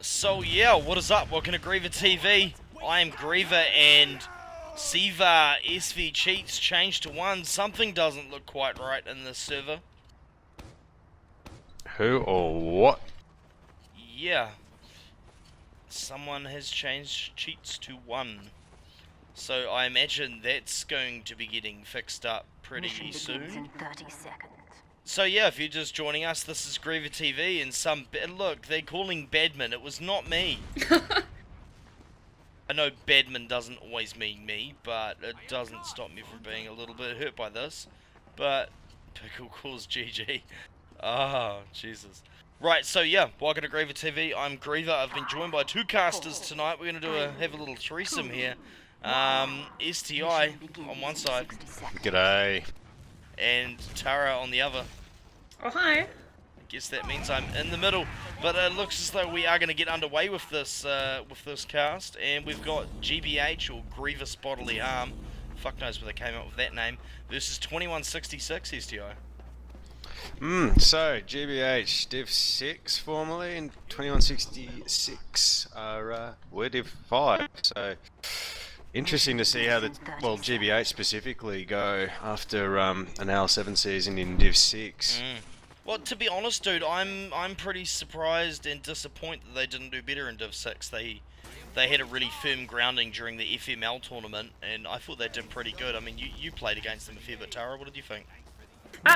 So yeah, what is up? Welcome to GreaverTV. I am Greaver and Siva SV cheats changed to 1. Something doesn't look quite right in this server. Who or what? Yeah. Someone has changed cheats to 1. So I imagine that's going to be getting fixed up pretty soon. In 30 seconds. So yeah, if you're just joining us, this is GreaverTV and look, they're calling Badman. It was not me. I know Badman doesn't always mean me, but it doesn't stop me from being a little bit hurt by this. But Pickle calls GG. Oh, Jesus. Right, so yeah, welcome to GreaverTV. I'm Greaver. I've been joined by 2 casters tonight. We're gonna have a little threesome here. STI on one side. G'day. And Tara on the other. Oh, hi. I guess that means I'm in the middle, but it looks as though we are going to get underway with this cast, and we've got GBH, or Grievous Bodily Harm, fuck knows where they came up with that name, versus 2166 STI. So GBH Div 6 formerly, and 2166 we're Div 5, so interesting to see how GBH specifically go after an L7 season in Div 6. Well, to be honest, dude, I'm pretty surprised and disappointed that they didn't do better in Div 6. They had a really firm grounding during the FML tournament, and I thought they did pretty good. I mean, you played against them a fair bit, Tara. What did you think?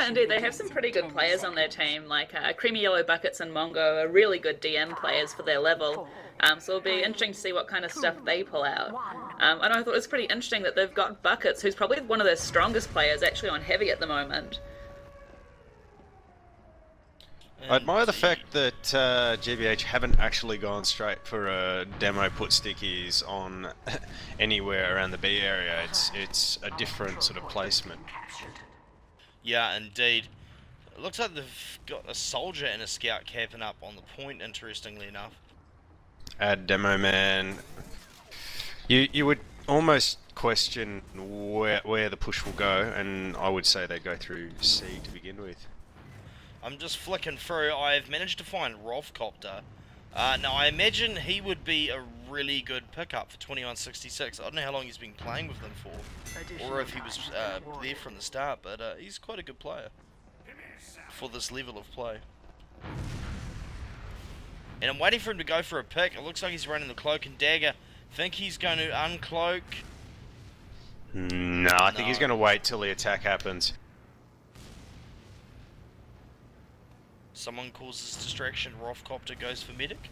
Indeed, they have some pretty good players on their team, like Creamy Yellow Buckets and Mongo are really good DM players for their level. So it'll be interesting to see what kind of stuff they pull out. And I thought it was pretty interesting that they've got Buckets, who's probably one of their strongest players actually on Heavy at the moment. I admire the fact that GBH haven't actually gone straight for a demo put stickies on anywhere around the B area. It's a different sort of placement. Yeah, indeed. It looks like they've got a soldier and a scout camping up on the point, interestingly enough. Add demo man. You would almost question where the push will go, and I would say they go through C to begin with. I'm just flicking through. I've managed to find Rolfcopter. Now, I imagine he would be a really good pickup for 2166. I don't know how long he's been playing with them for, or if he was there from the start, but he's quite a good player for this level of play. And I'm waiting for him to go for a pick. It looks like he's running the Cloak and Dagger. Think he's going to uncloak? No, I think he's going to wait till the attack happens. Someone causes distraction, Rolfcopter goes for medic?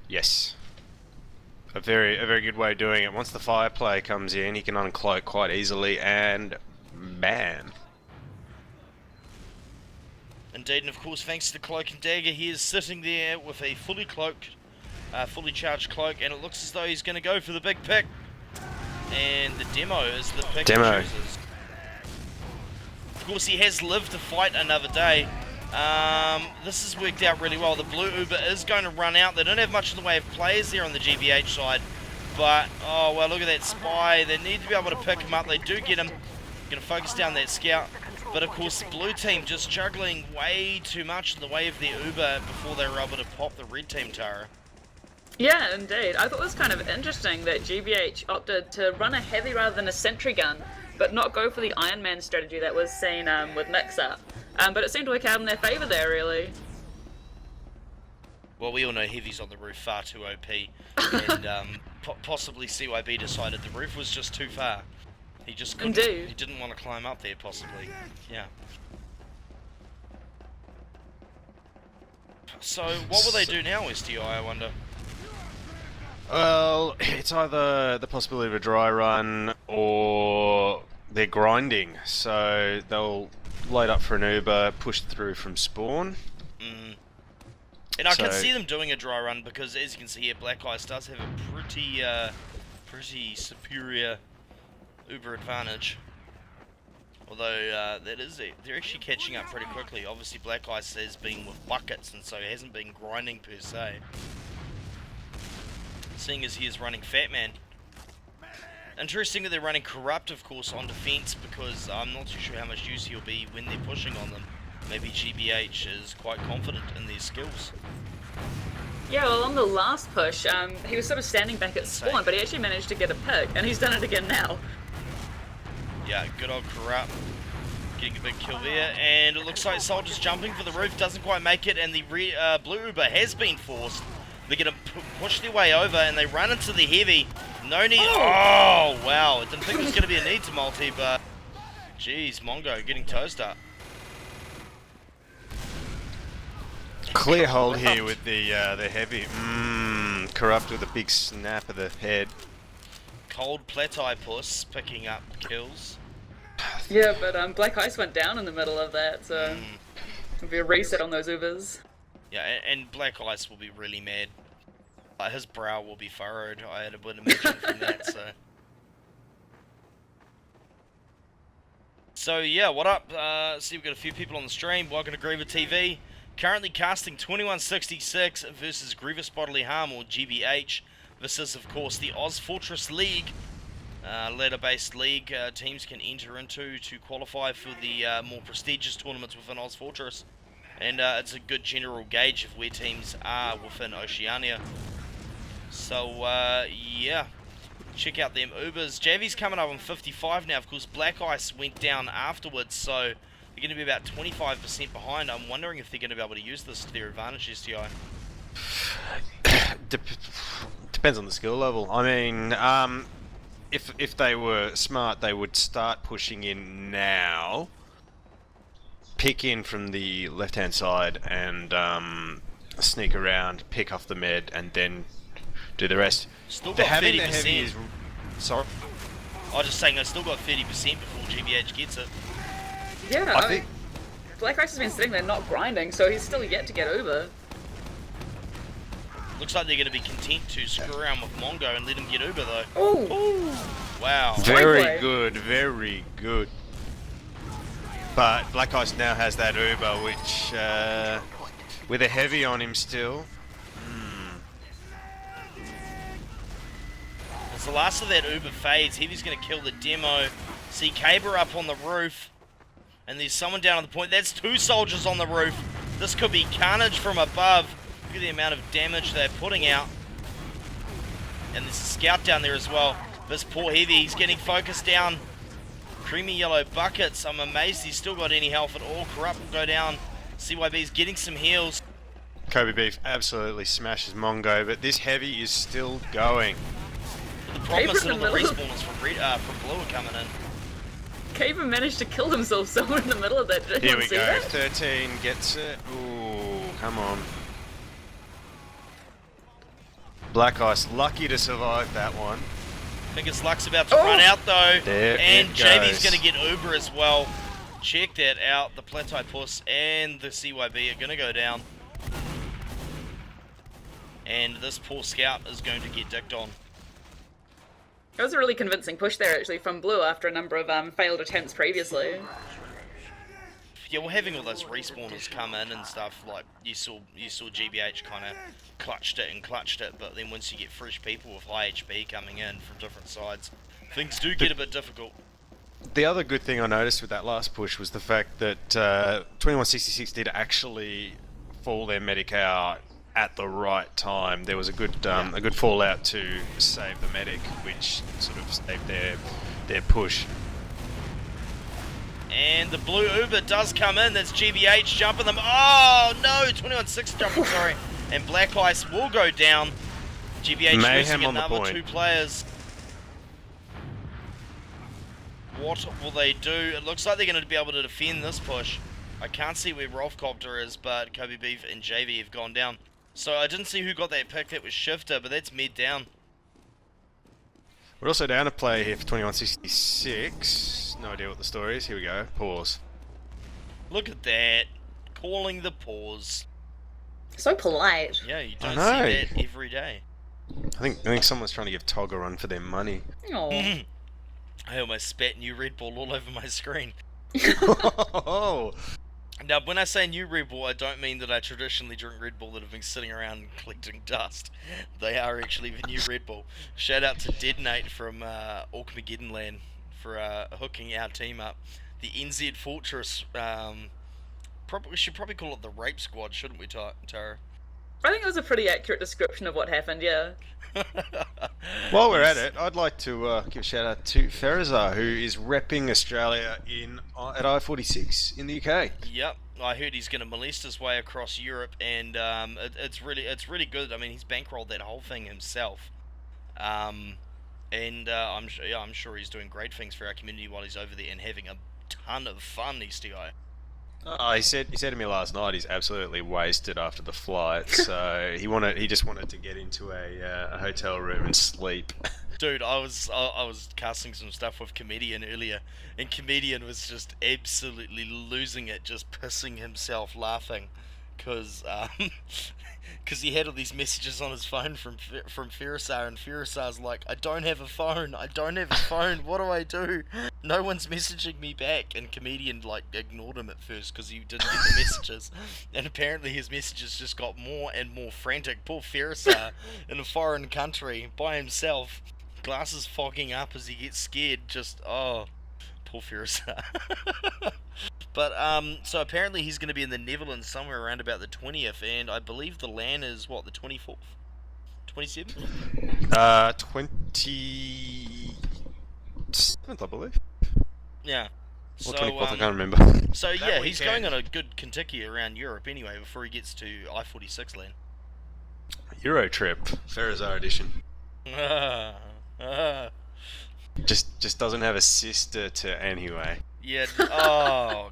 Yes. A very good way of doing it. Once the fire play comes in, he can uncloak quite easily, and bam. Indeed, and of course, thanks to the Cloak and Dagger, he is sitting there with a fully cloaked, fully charged cloak, and it looks as though he's going to go for the big pick. And the demo is the pick he chooses. Of course, he has lived to fight another day. This has worked out really well. The blue Uber is going to run out. They don't have much in the way of players there on the GBH side, but oh well, look at that spy. They need to be able to pick him up. They do get him. Going to focus down that scout, but of course the blue team just juggling way too much in the way of their Uber before they were able to pop the red team, Tara. Yeah, indeed. I thought it was kind of interesting that GBH opted to run a heavy rather than a sentry gun, but not go for the Iron Man strategy that was seen with Mix-Up. But it seemed to work out in their favour there, really. Well, we all know Heavy's on the roof far too OP, and possibly CYB decided the roof was just too far. He just couldn't. Indeed. He didn't want to climb up there, possibly. Yeah. So, what will they do now, STI, I wonder? Well, it's either the possibility of a dry run or they're grinding, so they'll load up for an Uber, push through from spawn. And I can see them doing a dry run because, as you can see here, Black Ice does have a pretty superior Uber advantage. Although they're actually catching up pretty quickly. Obviously, Black Ice has been with buckets, and so he hasn't been grinding per se. Seeing as he is running Fat Man. Interesting that they're running Corrupt, of course, on defense, because I'm not too sure how much use he'll be when they're pushing on them. Maybe GBH is quite confident in their skills. Yeah, well, on the last push, he was sort of standing back at spawn, but he actually managed to get a pick, and he's done it again now. Yeah, good old Corrupt. Getting a big kill there, and it looks like Soldier's jumping for the roof, doesn't quite make it, and the blue Uber has been forced. They're going to push their way over, and they run into the heavy. No need. Oh, wow. I didn't think there was going to be a need to multi, but... Jeez, Mongo getting toast up. Clear hold here with the heavy. Corrupt with a big snap of the head. Cold Platypus picking up kills. Yeah, but Black Ice went down in the middle of that, so it'll be a reset on those Ubers. Yeah, and Black Ice will be really mad. His brow will be furrowed, I would imagine from that, so... So yeah, what up? See, we've got a few people on the stream. Welcome to GreaverTV. Currently casting 2166 versus Grievous Bodily Harm, or GBH. This is, of course, the OZFortress League. Ladder-based league teams can enter into to qualify for the more prestigious tournaments within OZFortress. And it's a good general gauge of where teams are within Oceania. So, yeah. Check out them Ubers. JV's coming up on 55 now. Of course, Black Ice went down afterwards, so they're going to be about 25% behind. I'm wondering if they're going to be able to use this to their advantage, STI. Depends on the skill level. I mean, if they were smart, they would start pushing in now, pick in from the left-hand side, and sneak around, pick off the med, and then do the rest. Still got 30%. Sorry? I was just saying, I still got 30% before GBH gets it. Yeah, I think Black Ice has been sitting there not grinding, so he's still yet to get Uber. Looks like they're going to be content to screw around with Mongo and let him get Uber, though. Oh! Wow. very good, very good. But Black Ice now has that Uber, which, with a heavy on him still. As the last of that Uber fades, Heavy's going to kill the demo. See Caber up on the roof. And there's someone down on the point. That's two soldiers on the roof. This could be carnage from above. Look at the amount of damage they're putting out. And there's a scout down there as well. This poor Heavy, he's getting focused down. Creamy yellow buckets. I'm amazed he's still got any health at all. Corrupt will go down. CYB's getting some heals. Kobe Beef absolutely smashes Mongo, but this heavy is still going. The problem is that all the respawners from Blue are coming in. Caver managed to kill himself somewhere in the middle of that. Here we go. 13 gets it. Ooh, come on. Black Ice lucky to survive that one. I think his luck's about to run out though. There and it JV's goes. going to get Uber as well. Check that out. The Platypus and the CYB are going to go down. And this poor scout is going to get dicked on. It was a really convincing push there, actually, from Blue after a number of failed attempts previously. Yeah, well, having all those respawners come in and stuff, like you saw GBH kind of clutched it, but then once you get fresh people with high HP coming in from different sides, things do get a bit difficult. The other good thing I noticed with that last push was the fact that 2166 did actually fall their medic out at the right time. There was a good fallout to save the medic, which sort of saved their push. And the blue Uber does come in. That's GBH jumping them. Oh no, 21-6 jumping, sorry. And Black Ice will go down. GBH losing another two players. What will they do? It looks like they're going to be able to defend this push. I can't see where Rolfcopter is, but Kobe Beef and JV have gone down. So I didn't see who got that pick. That was Shifter, but that's mid down. We're also down to play here for 2166. No idea what the story is. Here we go. Pause. Look at that. Calling the pause. So polite. Yeah, you don't see that every day. I think someone's trying to give Tog a run for their money. Oh. I almost spat new Red Bull all over my screen. Oh. Now, when I say new Red Bull, I don't mean that I traditionally drink Red Bull that have been sitting around collecting dust. They are actually the new Red Bull. Shout out to Detonate from Orkmageddon Land for hooking our team up. The NZ Fortress, we should probably call it the Rape Squad, shouldn't we, Tara? I think it was a pretty accurate description of what happened, yeah. While we're at it, I'd like to give a shout out to Ferazar, who is repping Australia at I-46 in the UK. Yep, I heard he's going to molest his way across Europe, and it's really good. I mean, he's bankrolled that whole thing himself, and I'm sure he's doing great things for our community while he's over there and having a ton of fun. STI. He said to me last night he's absolutely wasted after the flight, so he just wanted to get into a hotel room and sleep. Dude, I was casting some stuff with Comedian earlier, and Comedian was just absolutely losing it, just pissing himself laughing, because he had all these messages on his phone from Ferazar, and Ferazar's like, I don't have a phone, what do I do? No one's messaging me back, and Comedian like ignored him at first because he didn't get the messages, and apparently his messages just got more and more frantic. Poor Ferazar in a foreign country by himself, glasses fogging up as he gets scared, poor Ferazar. But so apparently he's going to be in the Netherlands somewhere around about the 20th, and I believe the LAN is what, the 24th, 27th? 27th, I believe. Yeah. Or 24th, I can't remember. So yeah, he's going on a good Kentucky around Europe anyway before he gets to I-46 LAN. Euro trip, Ferazar edition. Just doesn't have a sister to anyway. Yeah. Oh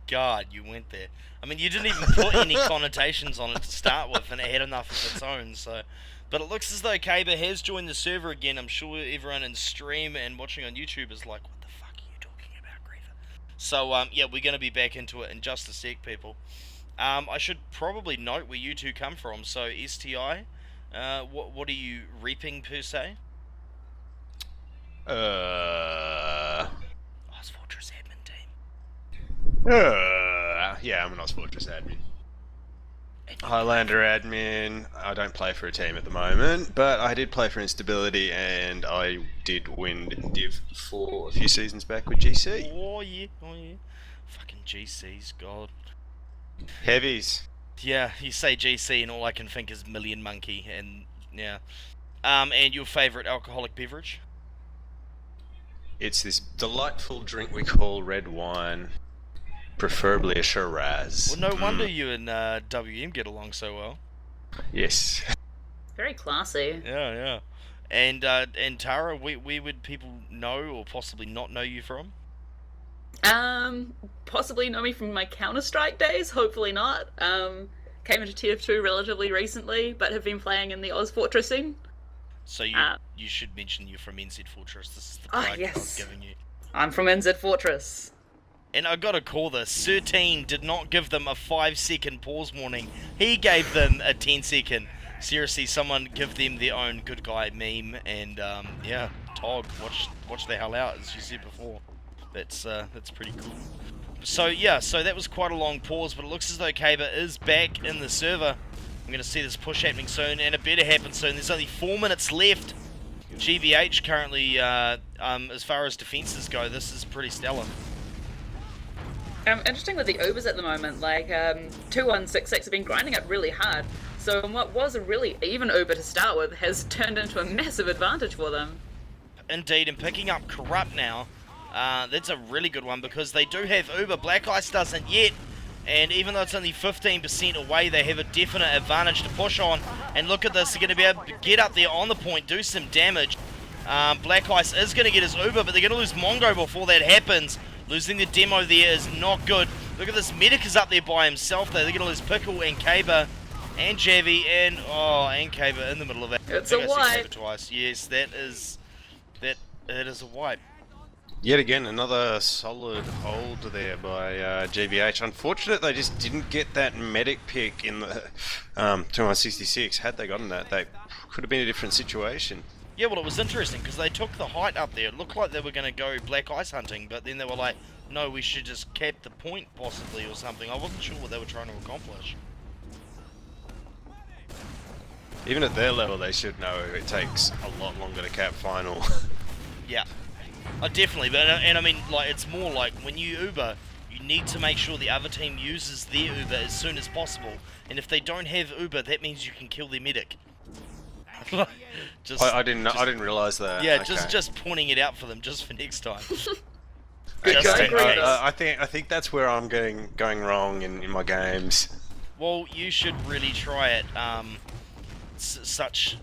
God, you went there. I mean, you didn't even put any connotations on it to start with, and it had enough of its own. So, but it looks as though Kaber has joined the server again. I'm sure everyone in stream and watching on YouTube is like, "What the fuck are you talking about, Griever?" So, yeah, we're gonna be back into it in just a sec, people. I should probably note where you two come from. So, STI, what are you reaping per se? OZFortress admin team. Yeah, I'm an OZFortress admin. Highlander admin. I don't play for a team at the moment, but I did play for Instability, and I did win Div 4 a few seasons back with GC. Oh yeah. Fucking GC's, God. Heavies. Yeah, you say GC and all I can think is Million Monkey, and yeah. And your favourite alcoholic beverage? It's this delightful drink we call red wine, preferably a Shiraz. Well, no wonder you and WM get along so well. Yes. Very classy. Yeah. And Tara, where would people know or possibly not know you from? Possibly know me from my Counter-Strike days, hopefully not. Came into TF2 relatively recently, but have been playing in the OZFortress scene. So you should mention you're from NZ Fortress. This is the plug I was giving you. I'm from NZ Fortress. And I gotta call this. 13 did not give them a 5-second pause warning. He gave them a 10-second. Seriously, someone give them their own good guy meme. And yeah, Tog, watch the hell out, as you said before. That's pretty cool. So yeah, so that was quite a long pause, but it looks as though Kaber is back in the server. I'm going to see this push happening soon, and it better happen soon. There's only 4 minutes left. GBH currently, as far as defences go, this is pretty stellar. Interesting with the Ubers at the moment, like 2166 have been grinding up really hard. So what was a really even Uber to start with has turned into a massive advantage for them. Indeed, and picking up Corrupt now, that's a really good one because they do have Uber. Black Ice doesn't yet. And even though it's only 15% away, they have a definite advantage to push on. And look at this, they're going to be able to get up there on the point, do some damage. Black Ice is going to get his Uber, but they're going to lose Mongo before that happens. Losing the demo there is not good. Look at this, Medic is up there by himself though. They're going to lose Pickle and Kaber and Javi and Kaber in the middle of that. It's a wipe. Twice. Yes, it is a wipe. Yet again, another solid hold there by GBH. Unfortunate they just didn't get that medic pick in the 2166. Had they gotten that, they could have been a different situation. Yeah, well, it was interesting because they took the height up there. It looked like they were going to go Black Ice hunting, but then they were like, no, we should just cap the point possibly or something. I wasn't sure what they were trying to accomplish. Even at their level, they should know it takes a lot longer to cap final. Yeah. Oh, definitely, but and I mean, like, it's more like when you Uber, you need to make sure the other team uses their Uber as soon as possible. And if they don't have Uber, that means you can kill their medic. I didn't realise that. Yeah, okay. just pointing it out for them, just for next time. Okay, I think that's where I'm going wrong in my games. Well, you should really try it. Such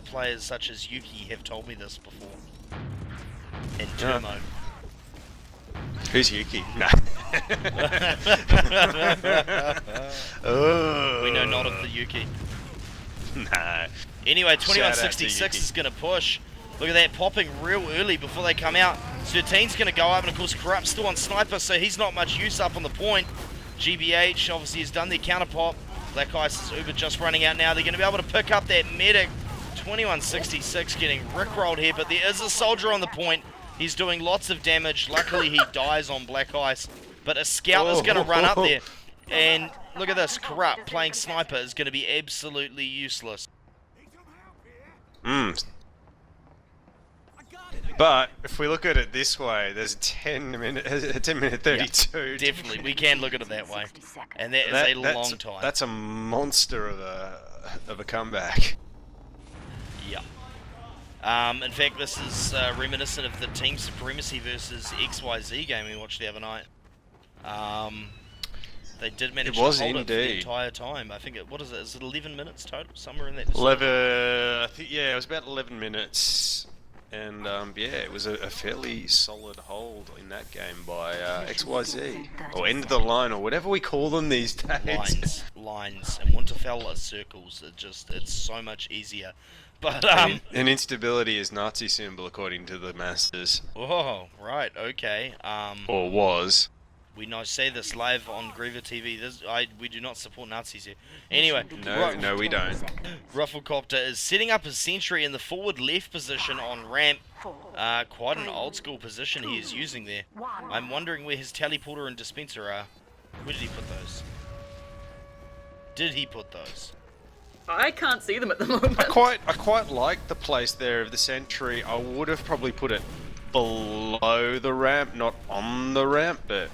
players such as Yuki have told me this before. And Turmo. Who's Yuki? No. We know not of the Yuki. Nah. Anyway, 2166 is going to push. Look at that, popping real early before they come out. 13's going to go up, and of course Corrupt's still on Sniper, so he's not much use up on the point. GBH obviously has done their counter pop. Black Ice's Uber just running out now. They're going to be able to pick up that medic. 2166 getting rickrolled here, but there is a soldier on the point. He's doing lots of damage. Luckily he dies on Black Ice, but a scout is going to run up there. And look at this, Corrupt playing Sniper is going to be absolutely useless. But if we look at it this way, there's a 10 minute 32. Yeah, definitely, we can look at it that way, and that is a long time. That's a monster of a comeback. Yeah. In fact, this is reminiscent of the Team Supremacy versus XYZ game we watched the other night. They did manage to hold it for the entire time. I think what is it? Is it 11 minutes total? Somewhere in that. 11. I think it was about 11 minutes. And yeah, it was a fairly solid hold in that game by XYZ, or end of the line, or whatever we call them these days. Lines, and Winterfell are circles. It's so much easier. But and instability is Nazi symbol according to the masters. Oh, right, okay. Or was. We now say this live on GreaverTV. We do not support Nazis here. Anyway, no, we don't. Rufflecopter is setting up his sentry in the forward left position on ramp. Quite an old school position he is using there. I'm wondering where his teleporter and dispenser are. Where did he put those? Did he put those? I can't see them at the moment. I quite like the place there of the sentry. I would have probably put it below the ramp, not on the ramp, but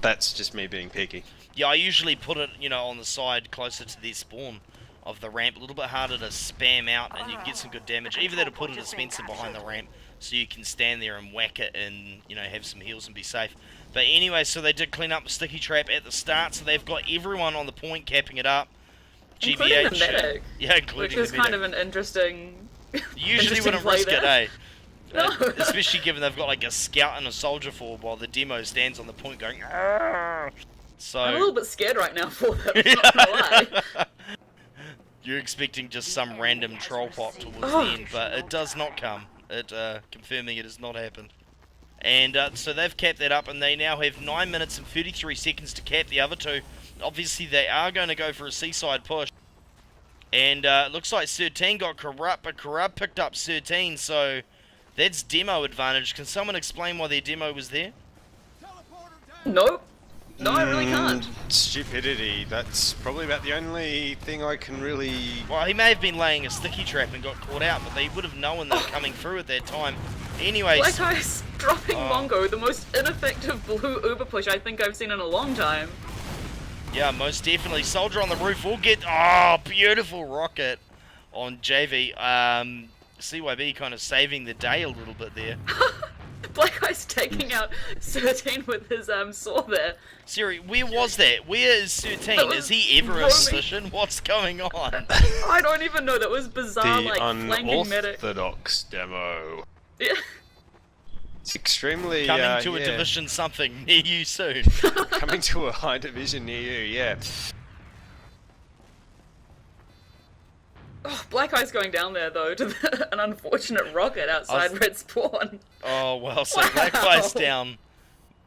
that's just me being picky. Yeah, I usually put it, on the side closer to the spawn of the ramp. A little bit harder to spam out, and you can get some good damage. Either that or put a dispenser behind the ramp so you can stand there and whack it and, have some heals and be safe. But anyway, so they did clean up the sticky trap at the start, so they've got everyone on the point capping it up. Including GBH, the medic. Yeah, including the medic. Which is kind of an interesting... Usually wouldn't risk it, eh? No. Especially given they've got like a scout and a soldier forward while the demo stands on the point going. Argh! So I'm a little bit scared right now for them. Not gonna lie. You're expecting just some random troll pop towards the end, but it does not come. It confirming it has not happened. And so they've capped that up, and they now have 9 minutes and 33 seconds to cap the other two. Obviously, they are going to go for a seaside push. And it looks like 13 got Corrupt, but Corrupt picked up 13, so that's demo advantage. Can someone explain why their demo was there? Nope. No, I really can't. Stupidity. That's probably about the only thing I can really... Well, he may have been laying a sticky trap and got caught out, but they would have known they were coming through at that time. Anyways... Black Ice dropping Mongo, the most ineffective blue Uber push I think I've seen in a long time. Yeah, most definitely. Soldier on the roof will get... Oh, beautiful rocket on JV. CYB kind of saving the day a little bit there. Black Ice taking out 13 with his saw there. Siri, where was that? Where is 13? Is he ever a suspicion? What's going on? I don't even know. That was bizarre, like, flanking medic. The unorthodox demo. Yeah. It's extremely... Coming to a division something near you soon. Coming to a high division near you, yeah. Oh, Black Ice going down there, though, to an unfortunate rocket outside Red Spawn. Oh, well, so Black Ice down,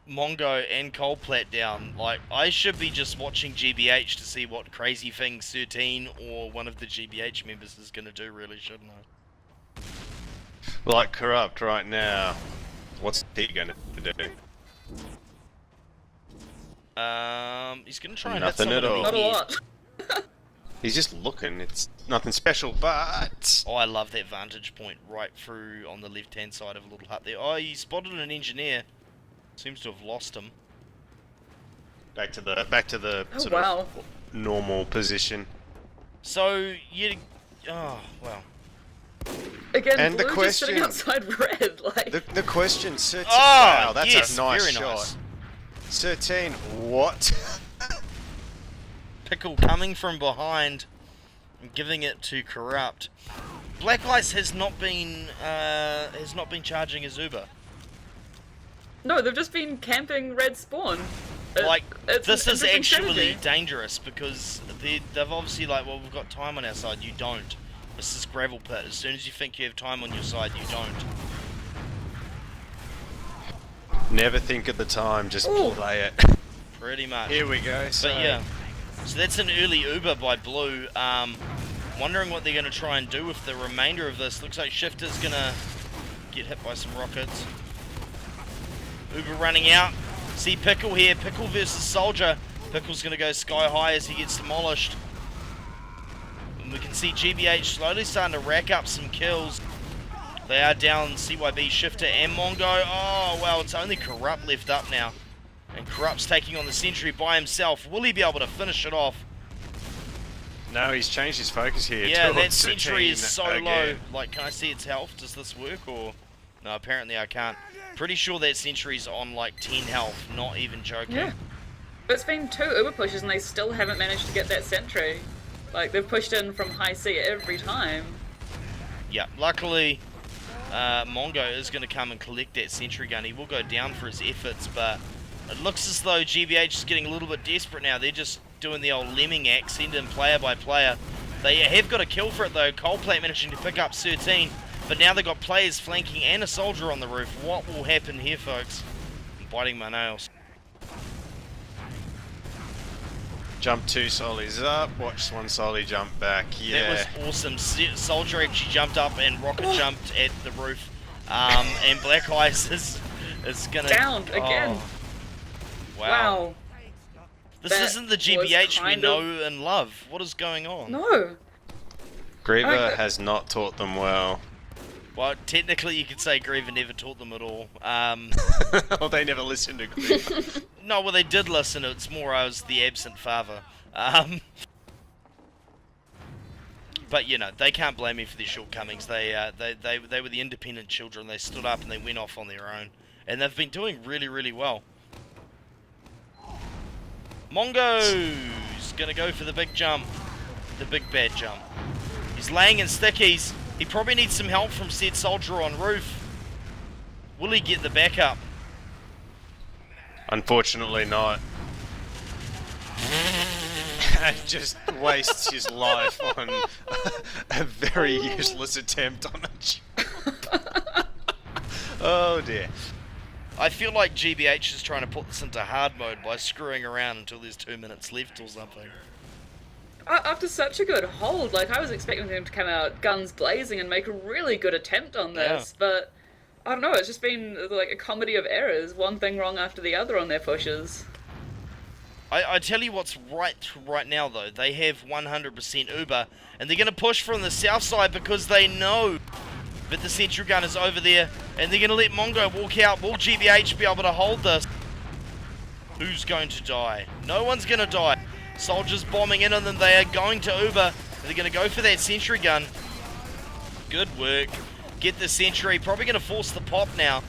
Mongo and Coldplat down. Like, I should be just watching GBH to see what crazy thing 13 or one of the GBH members is going to do, really, shouldn't I? Like Corrupt right now. What's he going to do? He's going to try and nothing hit at all. Not a lot. He's just looking. It's nothing special, but... Oh, I love that vantage point right through on the left-hand side of a little hut there. Oh, he spotted an engineer. Seems to have lost him. Back to the Oh, sort wow. of normal position. So you, oh well. Again, And the blue just sitting question- outside red, like... The question, 13. Oh, wow, that's yes, a nice very shot. nice. 13. What? Pickle coming from behind and giving it to Corrupt. Black Ice has not been charging his Uber. No, they've just been camping red spawn. Like, It's this an is interesting actually strategy. dangerous because they've obviously like, well, we've got time on our side. You don't. This is gravel pit. As soon as you think you have time on your side, you don't. Never think of the time, just Ooh. play it. Pretty much. Here we go. So But yeah, so that's an early Uber by Blue. Wondering what they're going to try and do with the remainder of this. Looks like Shifter's going to get hit by some rockets. Uber running out. See Pickle here. Pickle versus Soldier. Pickle's going to go sky high as he gets demolished. And we can see GBH slowly starting to rack up some kills. They are down CYB, Shifter, and Mongo. Oh, well, it's only Corrupt left up now. And Corrupt's taking on the sentry by himself. Will he be able to finish it off? no, he's changed his focus here. Yeah, that towards sentry 13 is so again. low. Like, can I see its health? Does this work or... No, apparently I can't. Pretty sure that sentry's on like 10 health, not even joking. Yeah. It's been 2 Uber pushes and they still haven't managed to get that sentry. Like, they've pushed in from high C every time. Yeah, luckily, Mongo is going to come and collect that sentry gun. He will go down for his efforts, but it looks as though GBH is getting a little bit desperate now. They're just doing the old lemming act, send in player by player. They have got a kill for it though. Coldplate managing to pick up 13, but now they've got players flanking and a soldier on the roof. What will happen here, folks? I'm biting my nails. Jump 2 solis up, watch 1 soli jump back. Yeah. That was awesome. Soldier actually jumped up and rocket jumped at the roof. And Black Ice is gonna... Downed again. Oh, wow. Wow. This That isn't the was GBH we kind know of- and love. What is going on? No. Griever Okay. has not taught them well. Well, technically you could say Griever never taught them at all. Well, they never listened to Griever. No, well they did listen. It's more I was the absent father. But you know, they can't blame me for their shortcomings. They were the independent children. They stood up and they went off on their own, and they've been doing really, really well. Mongo's gonna go for the big jump, the big bad jump. He's laying in stickies. He probably needs some help from said soldier on roof. Will he get the backup? Unfortunately not. And just wastes his life on a very useless attempt on a jump. Oh dear. I feel like GBH is trying to put this into hard mode by screwing around until there's 2 minutes left or something. After such a good hold, like, I was expecting them to come out guns blazing and make a really good attempt on this, but I don't know, it's just been like a comedy of errors, one thing wrong after the other on their pushes. I tell you what's right now though, they have 100% Uber, and they're going to push from the south side because they know that the sentry gun is over there, and they're going to let Mongo walk out. Will GBH be able to hold this? Who's going to die? No one's going to die. Soldiers bombing in on them, they are going to Uber. They're going to go for that sentry gun. Good work. Get the sentry. Probably going to force the pop now.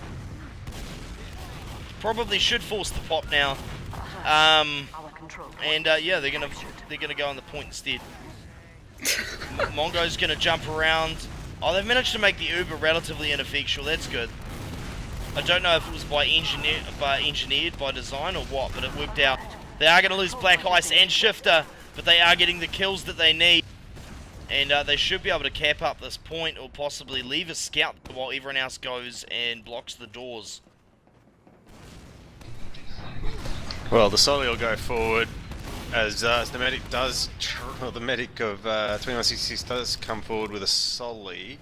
Probably should force the pop now. Yeah, they're gonna go on the point instead. Mongo's gonna jump around. Oh, they've managed to make the Uber relatively ineffectual. That's good. I don't know if it was engineered by design or what, but it worked out. They are gonna lose Black Ice and Shifter, but they are getting the kills that they need, and they should be able to cap up this point or possibly leave a scout while everyone else goes and blocks the doors. Well, the soli will go forward as the medic does. The medic of 2166 does come forward with a soli,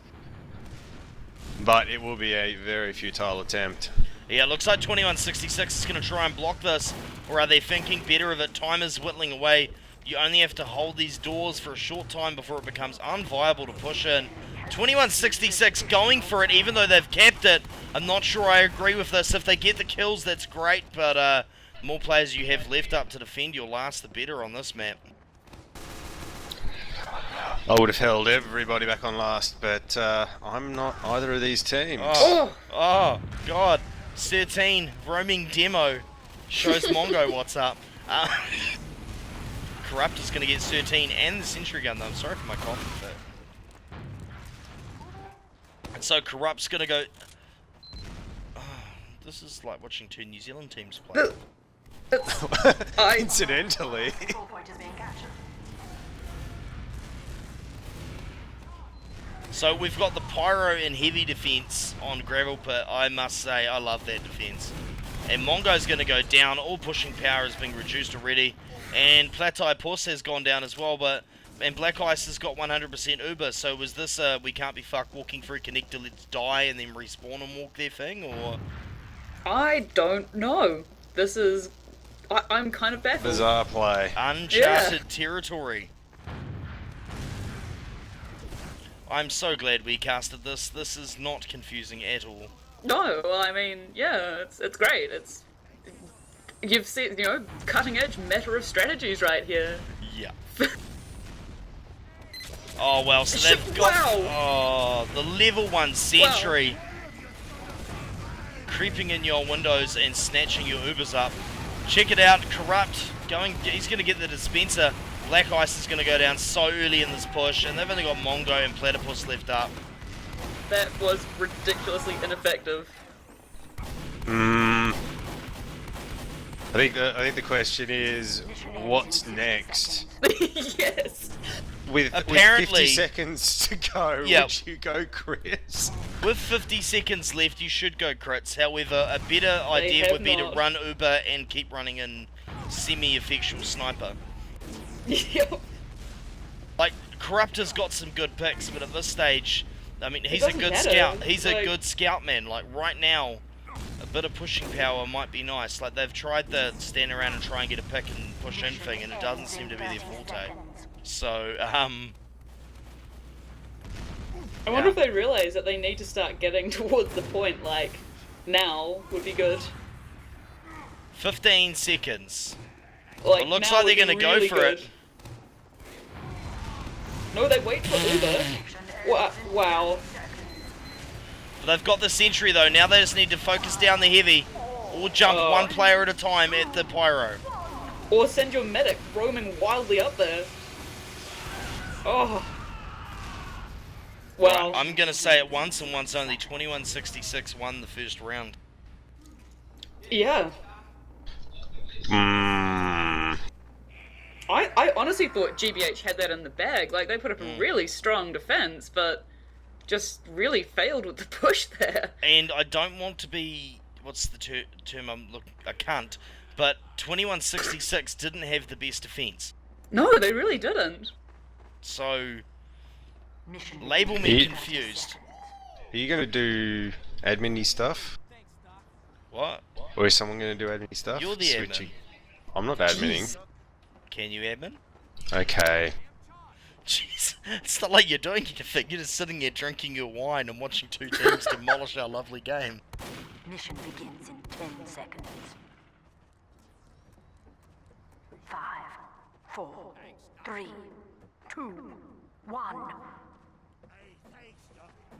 but it will be a very futile attempt. Yeah, it looks like 2166 is going to try and block this, or are they thinking better of it? Time is whittling away. You only have to hold these doors for a short time before it becomes unviable to push in. 2166 going for it, even though they've capped it. I'm not sure I agree with this. If they get the kills, that's great, but more players you have left up to defend your last, the better on this map. I would have held everybody back on last, but I'm not either of these teams. Oh God. 13, roaming demo. Shows Mongo what's up. Corrupt is going to get 13 and the sentry gun though. I'm sorry for my cough fit. And so Corrupt's going to go... this is like watching two New Zealand teams play. Incidentally. So we've got the Pyro and Heavy defense on Gravel Pit. I must say, I love that defense. And Mongo's going to go down. All pushing power is being reduced already. And Platai Puss has gone down as well. And Black Ice has got 100% Uber. So was this we can't be fucked walking through connector, let's die and then respawn and walk their thing? Or I don't know. This is... I'm kind of baffled. Bizarre play. Uncharted territory. I'm so glad we casted this. This is not confusing at all. No, well, I mean, yeah, it's great. You've seen, you know, cutting edge meta of strategies right here. Yeah. Oh well, so they've got the level 1 sentry. Wow. Creeping in your windows and snatching your Ubers up. Check it out, Corrupt he's gonna get the dispenser. Black Ice is gonna go down so early in this push, and they've only got Mongo and Platypus left up. That was ridiculously ineffective. I think the question is, what's next? Yes. With 50 seconds to go, would you go crits? With 50 seconds left, you should go crits. However, a better idea would be to run Uber and keep running in semi-effectual sniper. Yep. Like, Corrupt has got some good picks, but at this stage, I mean, he's a good scout. He's a good scout, man. Like, right now, a bit of pushing power might be nice. Like, they've tried to stand around and try and get a pick and push in thing, and it doesn't seem to be their forte. So, I wonder if they realise that they need to start getting towards the point, like, now would be good. 15 seconds. Like, it looks like they're going to go for it. No, they wait for Uber. Wow. They've got the sentry though, now they just need to focus down the heavy. Or jump one player at a time at the Pyro. Or send your medic roaming wildly up there. Oh. Well, right, I'm going to say it once and once only. 2166 won the first round. Yeah. I honestly thought GBH had that in the bag. Like, they put up a really strong defense, but just really failed with the push there. And I don't want to be, what's the term I'm looking, a cunt, but 2166 didn't have the best defense. No, they really didn't. So, label me confused. Are you going to do admin-y stuff? What? Or is someone going to do admin stuff? You're the admin. I'm not adminning. Can you admin? Okay. Jeez, it's not like you're doing anything. You're just sitting there drinking your wine and watching two teams demolish our lovely game. Mission begins in 10 seconds. 5, 4, 3, 2, 1.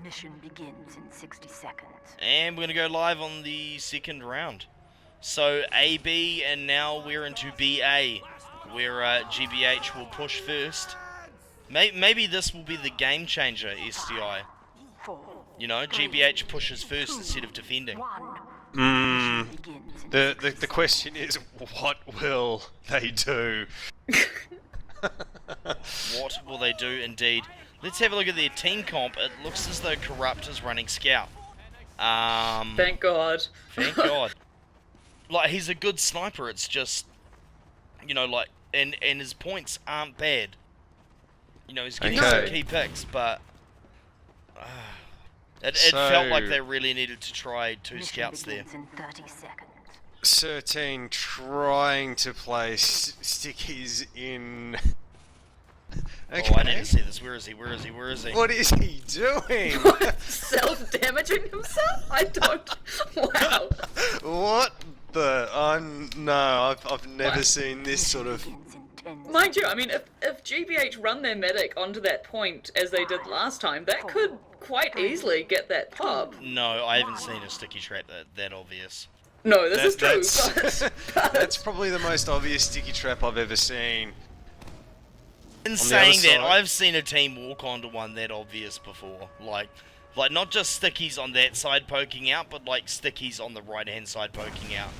Mission begins in 60 seconds. And we're going to go live on the second round. So AB, and now we're into BA, where GBH will push first. Maybe this will be the game changer, SDI. You know, GBH pushes first instead of defending. The question is, what will they do? What will they do, indeed? Let's have a look at their team comp. It looks as though Corrupt is running Scout. Thank God. Thank God. Like, he's a good sniper, it's just, you know, like, and his points aren't bad. You know, he's getting some key picks, but it felt like they really needed to try two scouts there. 13 trying to place stickies in... Okay. Oh, I need to see this. Where is he? Where is he? Where is he? What is he doing? Self-damaging himself? I don't... Wow. the? No, I've never seen this sort of. Begins in 10 Mind you, I mean, if GBH run their medic onto that point as they did last time, that could quite easily get that pop. No, I haven't seen a sticky trap that obvious. No, this is true, but... That's probably the most obvious sticky trap I've ever seen. In the saying other that, side- I've seen a team walk onto one that obvious before. Like not just stickies on that side poking out, but like stickies on the right-hand side poking out.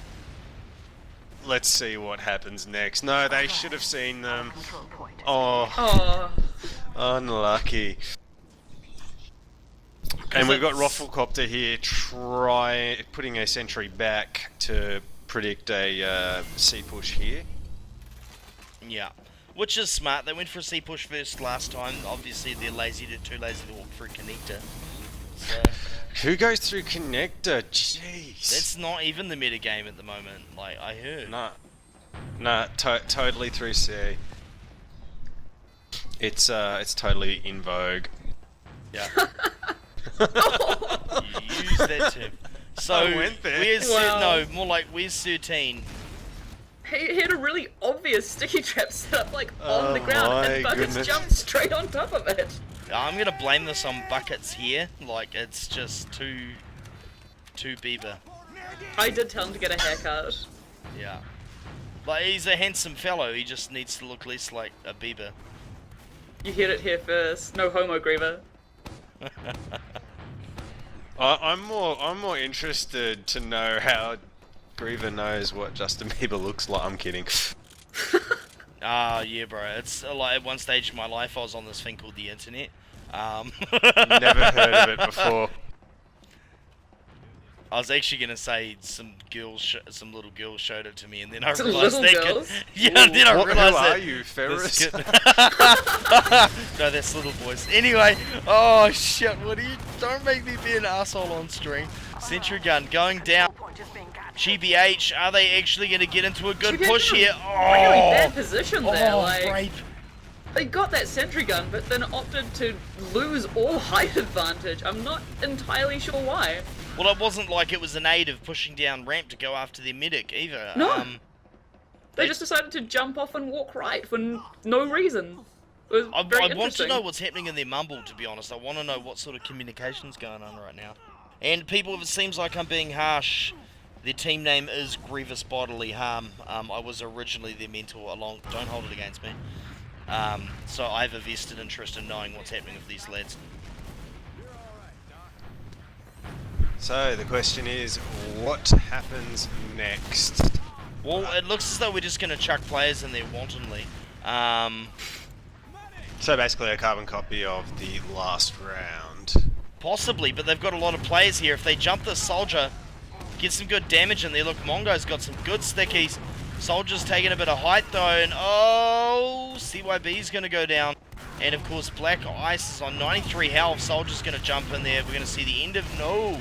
Let's see what happens next. No, they should have seen them. control point. Oh, Oh, unlucky. And we've got it's- Rafflecopter here putting a sentry back to predict a C push here. Yeah. Which is smart. They went for a C push first last time. Obviously, they're too lazy to walk through connector. So, Who goes through connector? Jeez. that's not even the meta game at the moment, like I heard. Nah, totally through C. It's totally in vogue. Yeah. You use that term. So, I went there. where's Wow. no, more like where's 13? he had a really obvious sticky trap set up, like, on the Oh ground, my and Buckets goodness. jumped straight on top of it. I'm gonna blame this on Buckets here. Like it's just too Bieber. I did tell him to get a haircut. Yeah. Like he's a handsome fellow. He just needs to look less like a Bieber. You heard it here first. No homo, Griever. I'm more interested to know how Griever knows what Justin Bieber looks like. I'm kidding. Yeah, bro. It's like at one stage in my life I was on this thing called the internet. Never heard of it before. I was actually gonna say some little girls showed it to me, and then I Some realized little they girls? could. Yeah, and then I Who realized are that you, this Ferris? kid- No, that's little boys. Anyway, oh shit! What are you? Don't make me be an asshole on stream. Sentry gun going down. Point is being captured. GBH, are they actually going to get into a good GBH push in a here? Really bad Oh, position there. Like, rape. they got that sentry gun, but then opted to lose all height advantage. I'm not entirely sure why. Well, it wasn't like it was a native pushing down ramp to go after their medic either. No. They just decided to jump off and walk right for no reason. It was I very want to interesting. know what's happening in their mumble, to be honest. I want to know what sort of communication's going on right now. And people, if it seems like I'm being harsh, their team name is Grievous Bodily Harm. I was originally their mentor don't hold it against me. So I have a vested interest in knowing what's happening with these lads. So the question is, what happens next? Well, it looks as though we're just going to chuck players in there wantonly. So basically a carbon copy of the last round. Possibly, but they've got a lot of players here. If they jump this soldier, get some good damage in there. Look, Mongo's got some good stickies. Soldier's taking a bit of height though, and oh, CYB's going to go down. And of course, Black Ice is on 93 health. Soldier's going to jump in there. We're going to see the end of... No,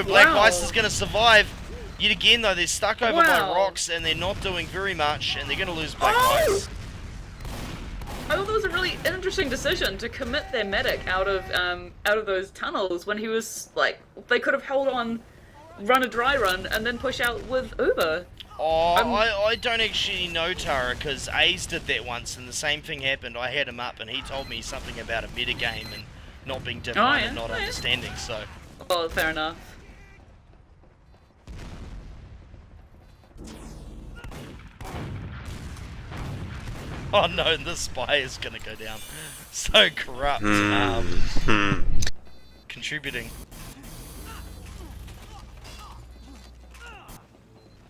Black Wow. Ice is going to survive. Yet again though, they're stuck over by Wow. rocks and they're not doing very much, and they're going to lose Black Oh! Ice. I thought that was a really interesting decision to commit their medic out of those tunnels when he was like, they could have held on, run a dry run, and then push out with Uber. Oh, I don't actually know Tara, because A's did that once and the same thing happened. I had him up and he told me something about a metagame and not being defined and not understanding, so... Oh, fair enough. Oh no, and this spy is gonna go down. So corrupt. Contributing.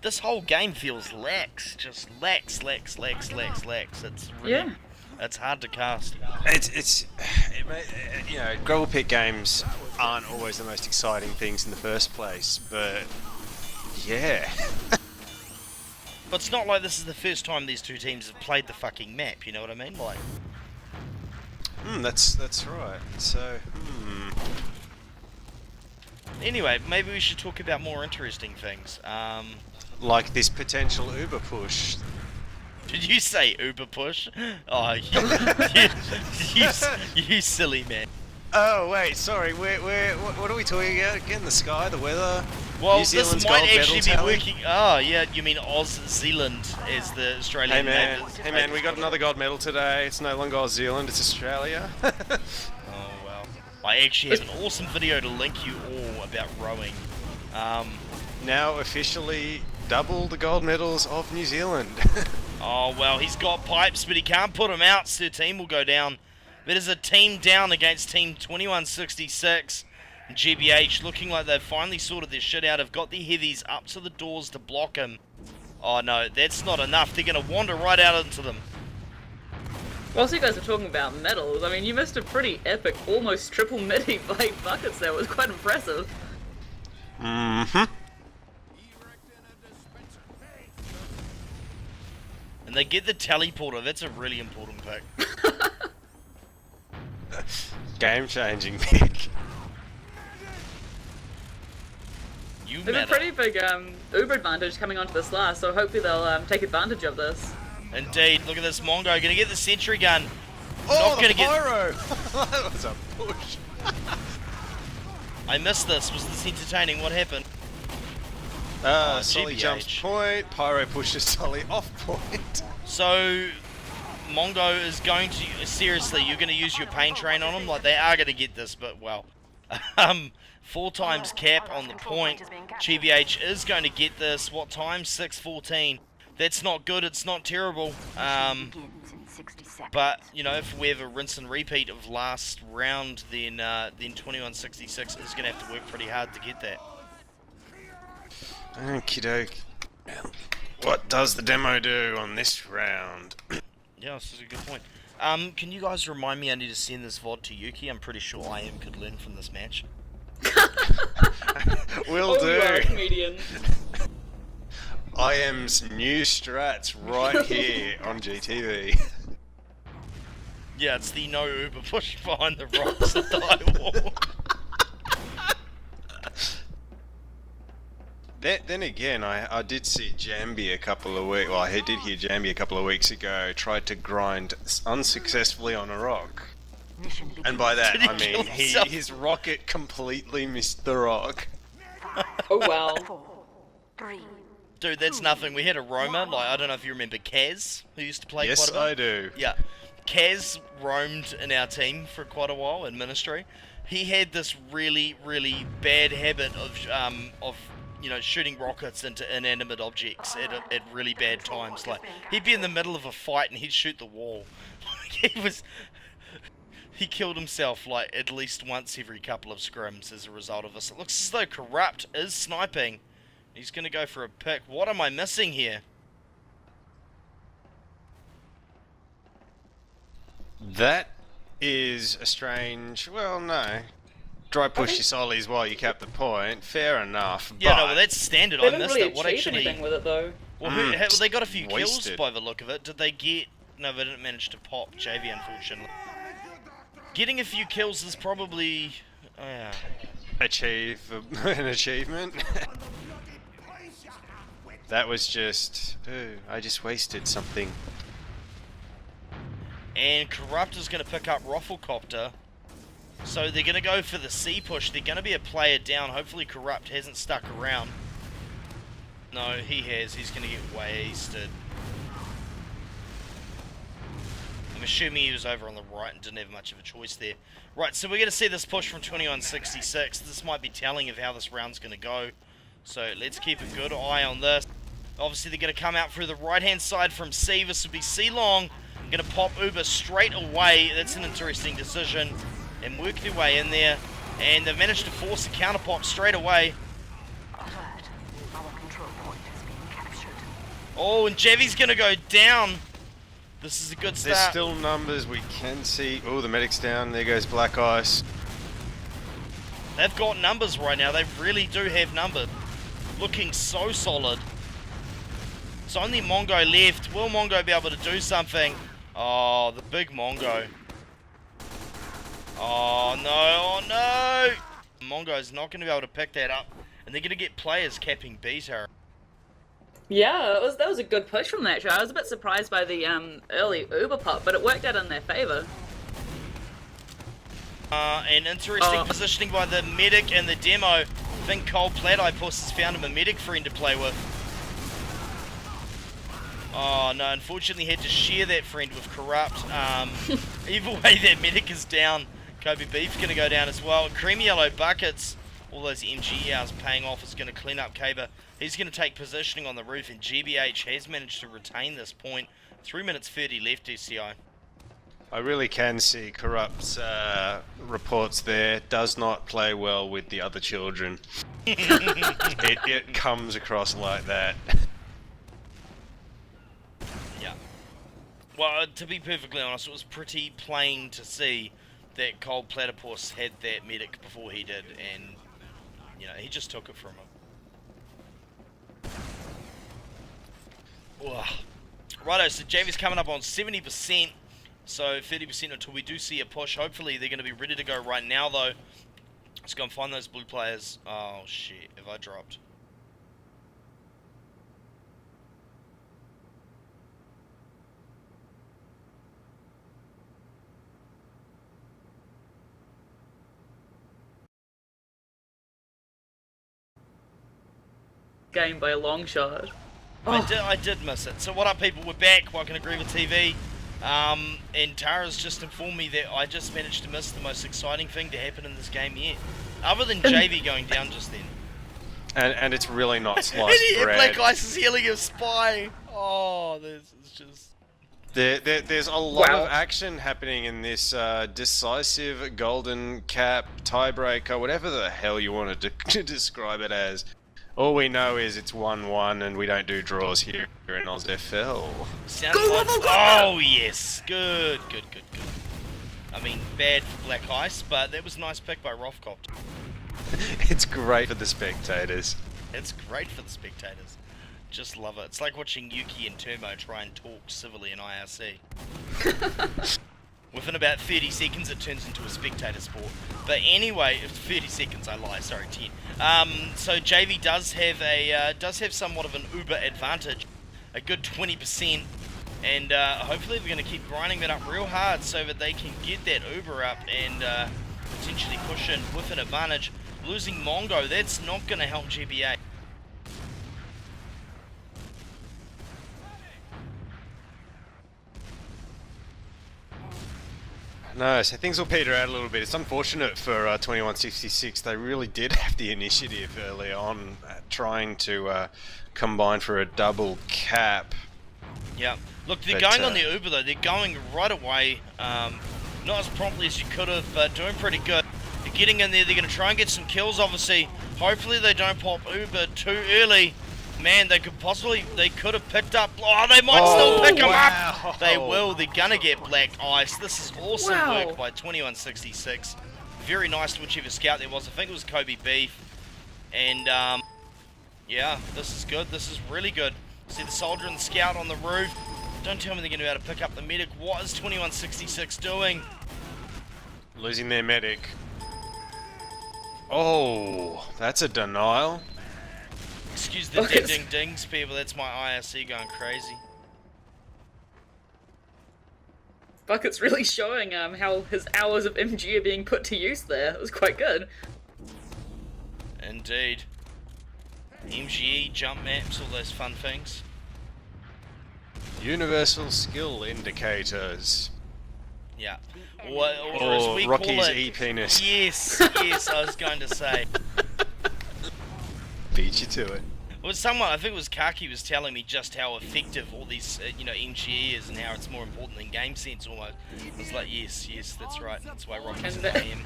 This whole game feels lax. Just lax. It's really... Yeah. It's hard to cast. You know, gravel pit games aren't always the most exciting things in the first place, but yeah. But it's not like this is the first time these two teams have played the fucking map, you know what I mean? Like... That's right. So, Anyway, maybe we should talk about more interesting things. like this potential Uber push. Did you say Uber push? Oh, you silly man. Oh wait, sorry. What are we talking about again? The sky, the weather. Well, New Zealand's this might gold medal actually be tally? working. Oh, yeah, you mean Oz Zealand as the Hey Australian man, name is. hey man, we got another gold medal today. It's no longer New Zealand, it's Australia. Oh, well. I actually have an awesome video to link you all about rowing. Now officially double the gold medals of New Zealand. Oh, well, he's got pipes, but he can't put them out, so the team will go down. That is a team down against Team 2166. GBH looking like they've finally sorted their shit out. Have got the heavies up to the doors to block him. Oh, no, that's not enough. They're going to wander right out into them. Whilst you guys were talking about medals, I mean, you missed a pretty epic, almost triple midi by buckets there. It was quite impressive. Mm-hmm. And they get the teleporter. That's a really important pick. Game-changing pick. You There's a matter. pretty big Uber advantage coming onto this last, so hopefully they'll take advantage of this. Indeed. Look at this Mongo. Gonna get the sentry gun. Oh, Not gonna the get. pyro! That was a push. I missed this. Was this entertaining? What happened? Solly GBH. jumps point, pyro pushes Solly off point. So, Mongo is going to... Seriously, you're going to use your pain train on him? Like, they are going to get this, but, well... 4 times cap on the point. GBH is going to get this. What time? 6:14. That's not good. It's not terrible. But, you know, if we have a rinse and repeat of last round, then 2166 is going to have to work pretty hard to get that. Okie doke. What does the demo do on this round? Yeah, this is a good point. Can you guys remind me I need to send this VOD to Yuki? I'm pretty sure I am could learn from this match. Will do. You are a comedian. IM's new strats right here on GTV. Yeah, it's the no Uber push behind the rocks at the wall. Then again, I did see Jambi a couple of weeks. Well, I did hear Jambi a couple of weeks ago tried to grind unsuccessfully on a rock, and by that Did he I kill mean himself? his rocket completely missed the rock. Oh wow. 4, 3, Dude, that's nothing. We had a roamer, like, I don't know if you remember Kaz, who used to play Yes, quite a bit. I do. Yeah. Kaz roamed in our team for quite a while in ministry. He had this really, really bad habit of you know, shooting rockets into inanimate objects at really bad times. Like, he'd be in the middle of a fight and he'd shoot the wall. He killed himself, like, at least once every couple of scrims as a result of this. It looks as though Corrupt is sniping. He's going to go for a pick. What am I missing here? That is a strange. Well, no. Dry push your sollies while you cap the point. Fair enough. Yeah, but no, well, that's standard. They I didn't missed really it. What achieve actually... anything with it though. Well, well, they got a few kills wasted. by the look of it. Did they get... No, they didn't manage to pop JV, unfortunately. Getting a few kills is probably... Oh, yeah. An achievement. That was just. Ooh, I just wasted something. And Corrupt is going to pick up Rafflecopter. So they're going to go for the C push. They're going to be a player down. Hopefully Corrupt hasn't stuck around. No, he has. He's going to get wasted. I'm assuming he was over on the right and didn't have much of a choice there. Right, so we're going to see this push from 2166. This might be telling of how this round's going to go. So let's keep a good eye on this. Obviously they're going to come out through the right-hand side from C. This will be C long. Going to pop Uber straight away. That's an interesting decision. And work their way in there. And they've managed to force a counter pop straight away. alert. Our control point has been captured. Oh, and Javi's going to go down. This is a good There's start. still numbers we can see. Oh, the medic's down. There goes Black Ice. They've got numbers right now. They really do have numbers. Looking so solid. It's only Mongo left. Will Mongo be able to do something? Oh, the big Mongo. Oh, no. Oh, no. Mongo's not going to be able to pick that up. And they're going to get players capping beta. Yeah, that was a good push from that show. I was a bit surprised by the early Uber pop, but it worked out in their favour. And interesting positioning by the medic and the demo. think Cold Platypus has found him a medic friend to play with. Oh no, unfortunately he had to share that friend with Corrupt. Either way, that medic is down. Kobe Beef's going to go down as well. Creamy Yellow Buckets, all those MG hours paying off, is going to clean up Kaber. He's going to take positioning on the roof, and GBH has managed to retain this point. 3 minutes 30 left, SCI. I really can see Corrupt's reports there. Does not play well with the other children. it comes across like that. Yeah. Well, to be perfectly honest, it was pretty plain to see that Cold Platypus had that medic before he did, and, you know, he just took it from him. Ugh. Righto, so JV's coming up on 70%. So 30% until we do see a push. Hopefully they're going to be ready to go right now though. Let's go and find those blue players. Oh shit, have I dropped? Game by a long shot. I did miss it. So what up people, we're back. Welcome to GreaverTV. And Tara's just informed me that I just managed to miss the most exciting thing to happen in this game yet. Other than JV going down just then. And it's really not sliced bread. Black Ice is healing a spy. Oh, this is just... There's a lot of action happening in this decisive golden cap tiebreaker, whatever the hell you want to describe it as. All we know is it's 1-1 and we don't do draws here in OZFL. Oh yes, good. I mean, bad for Black Ice, but that was a nice pick by Rofcopter. It's great for the spectators. It's great for the spectators. Just love it. It's like watching Yuki and Turbo try and talk civilly in IRC. Within about 30 seconds it turns into a spectator sport. But anyway, 30 seconds, I lie, sorry, 10. So JV does have somewhat of an Uber advantage. A good 20%. And hopefully we're going to keep grinding that up real hard so that they can get that Uber up and potentially push in with an advantage. Losing Mongo, that's not going to help GBH. No, so things will peter out a little bit. It's unfortunate for 2166. They really did have the initiative early on, trying to combine for a double cap. Yeah. Look, they're going on the Uber though. They're going right away. Not as promptly as you could have, but doing pretty good. They're getting in there. They're going to try and get some kills, obviously. Hopefully they don't pop Uber too early. Man, they could have picked up. Oh, they might still pick him up. They will. They're gonna get Black Ice. This is awesome work by 2166. Very nice, whichever scout there was. I think it was Kobe Beef. And yeah, this is good. This is really good. See the soldier and the scout on the roof. Don't tell me they're gonna be able to pick up the medic. What is 2166 doing? Losing their medic. Oh, that's a denial. Excuse the ding-ding-dings, people. That's my IRC going crazy. Bucket's really showing how his hours of MG are being put to use there. It was quite good. Indeed. MGE, jump maps, all those fun things. Universal skill indicators. Yeah. Or as we Rocky's call it, E-penis. Yes, I was going to say. Beat you to it. Well, someone, I think it was Kaki, was telling me just how effective all these, MGE is and how it's more important than game sense almost. I was like, yes, that's right. That's why Rocky's an AM.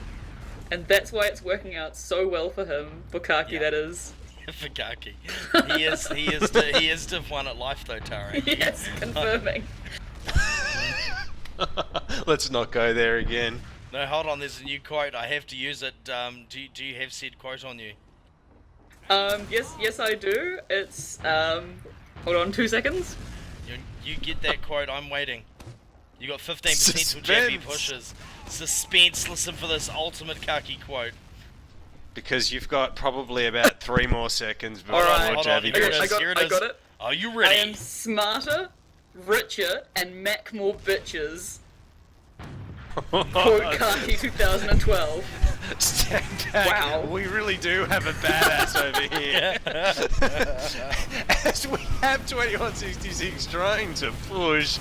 And that's why it's working out so well for him, for Kaki, that is. For Kaki. He is div 1 at life though, Tara. Yes, confirming. Let's not go there again. No, hold on, there's a new quote. I have to use it. Do you have said quote on you? Yes I do. It's, hold on 2 seconds. You get that quote, I'm waiting. You got 15% till Jeffy pushes. Suspense, listen for this ultimate Kaki quote. Because you've got probably about 3 more sequens before Javi pushes. Here it is. I got it. Are you ready? I am smarter, richer, and mac more bitches. Quote Kaki 2012. Stand back. Wow. We really do have a badass over here. As we have 2166 trying to push,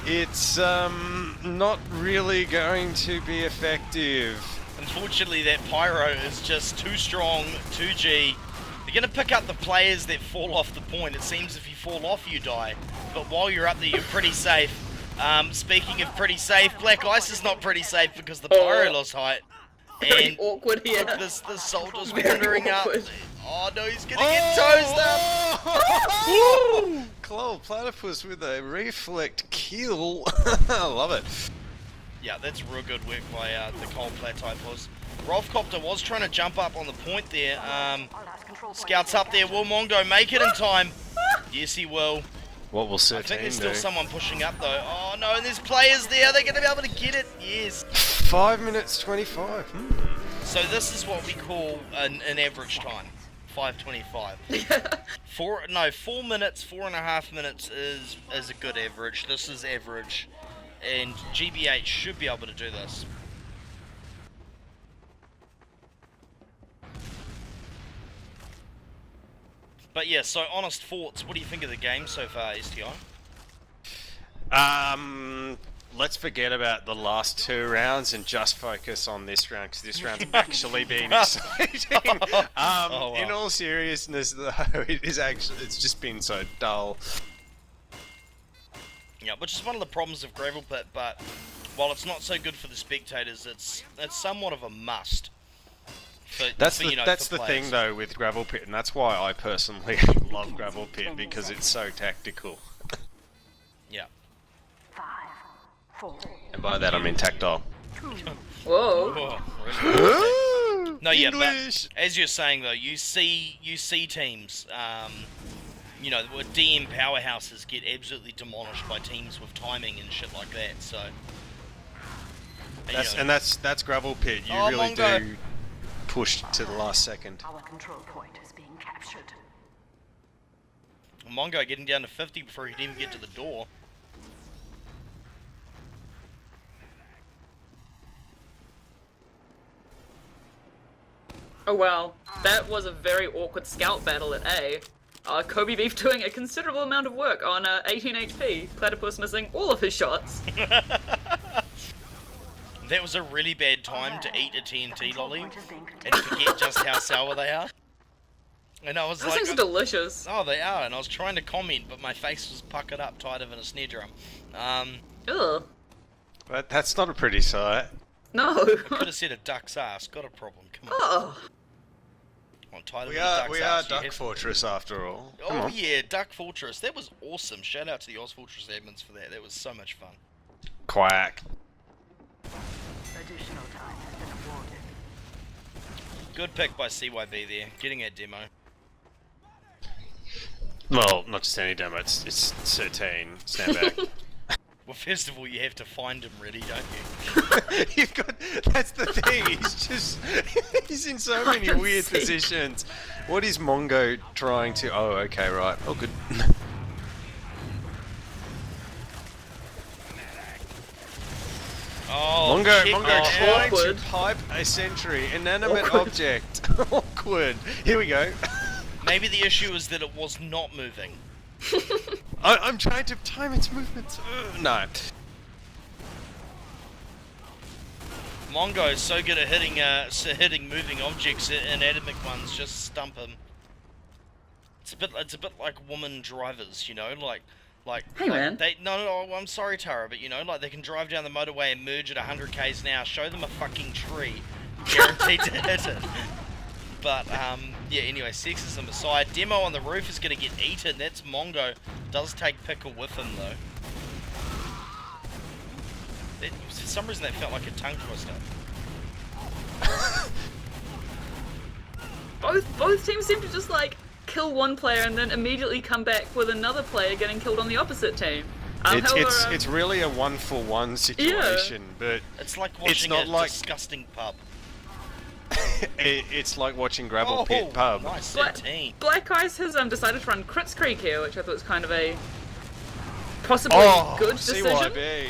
it's not really going to be effective. Unfortunately, that Pyro is just too strong, 2G. They're going to pick up the players that fall off the point. It seems if you fall off, you die. But while you're up there, you're pretty safe. Speaking of pretty safe, Black Ice is not pretty safe because the Pyro lost height. Very And awkward here. look, this soldier's Very wandering up. awkward. Oh no, he's going to get toast up. Clove Platypus with a reflect kill. I love it. Yeah, that's real good work by the Cold Platypus. Rolfcopter was trying to jump up on the point there. Scouts up there. Will Mongo make it in time? Yes, he will. What will I think 13 there's still do? someone pushing up though. Oh no, and there's players there. They're going to be able to get it. Yes. 5 minutes 25. So this is what we call an average time. 5:25. 4 minutes, 4.5 minutes is a good average. This is average, and GBH should be able to do this. But yeah, so honest thoughts. What do you think of the game so far, STI? Let's forget about the last 2 rounds and just focus on this round, because this round's actually been exciting. wow. In all seriousness, though, it's just been so dull. Yeah, which is one of the problems of Gravel Pit, but while it's not so good for the spectators, it's somewhat of a must. That's for, the you know, that's for the players. thing though with Gravel Pit, and that's why I personally love Gravel Pit, because it's so tactical. Yeah. 5, 4, And by that I mean tactile. Whoa. Oh, really? No, yeah, English! but as you're saying though, you see teams, you know, where DM powerhouses get absolutely demolished by teams with timing and shit like that. So, That's, you know, and that's Gravel Pit. You Oh, really Mongo. do push to the last second. our control point is being captured. Mongo getting down to 50 before he could even get to the door. Oh well, that was a very awkward scout battle at A. Kobe Beef doing a considerable amount of work on 18 HP. Platypus missing all of his shots. That was a really bad time to eat a TNT lolly and forget just how sour they are. And I was Those like, things are delicious. oh, they are. And I was trying to comment, but my face was puckered up tighter than a snare drum. Ugh. But that's not a pretty sight. No. Could have said a duck's ass. Got a problem. Come on. Oh. On tighter We than a are duck's we are ass. You Duck have- Fortress after all. Come Oh on. yeah, Duck Fortress. That was awesome. Shout out to the OZFortress admins for that. That was so much fun. Quack. Additional time has been awarded. Good pick by CYB there. Getting a demo. Well, not just any demo. It's 13. Stand back. Well, first of all, you have to find him ready, don't you? You've got. That's the thing. He's in so many Hide and weird seek. positions. What is Mongo trying to? Oh, okay, right. Oh, good. Oh, Mongo shit. trying to Awkward. pipe a sentry, inanimate Awkward. object. Awkward. Here we go. Maybe the issue is that it was not moving. I'm trying to time its movements. No. Mongo is so good at hitting moving objects, inanimate ones just stump him. It's a bit like woman drivers, you know, like Hey, man. No, I'm sorry, Tara, but you know, like they can drive down the motorway and merge at 100 k's an hour. Show them a fucking tree, guaranteed to hit it. But yeah. Anyway, sexism aside, demo on the roof is gonna get eaten. That's Mongo. Does take pickle with him though. For some reason, that felt like a tongue twister. Both teams seem to just like kill one player and then immediately come back with another player getting killed on the opposite team. It's really a 1-for-1 situation, but It's like watching not a like- disgusting pub. it's like watching Gravel Pit Pub. Nice Black, 13. Black Ice has decided to run Crits Creek here, which I thought was kind of a possibly Oh, good decision. CYB.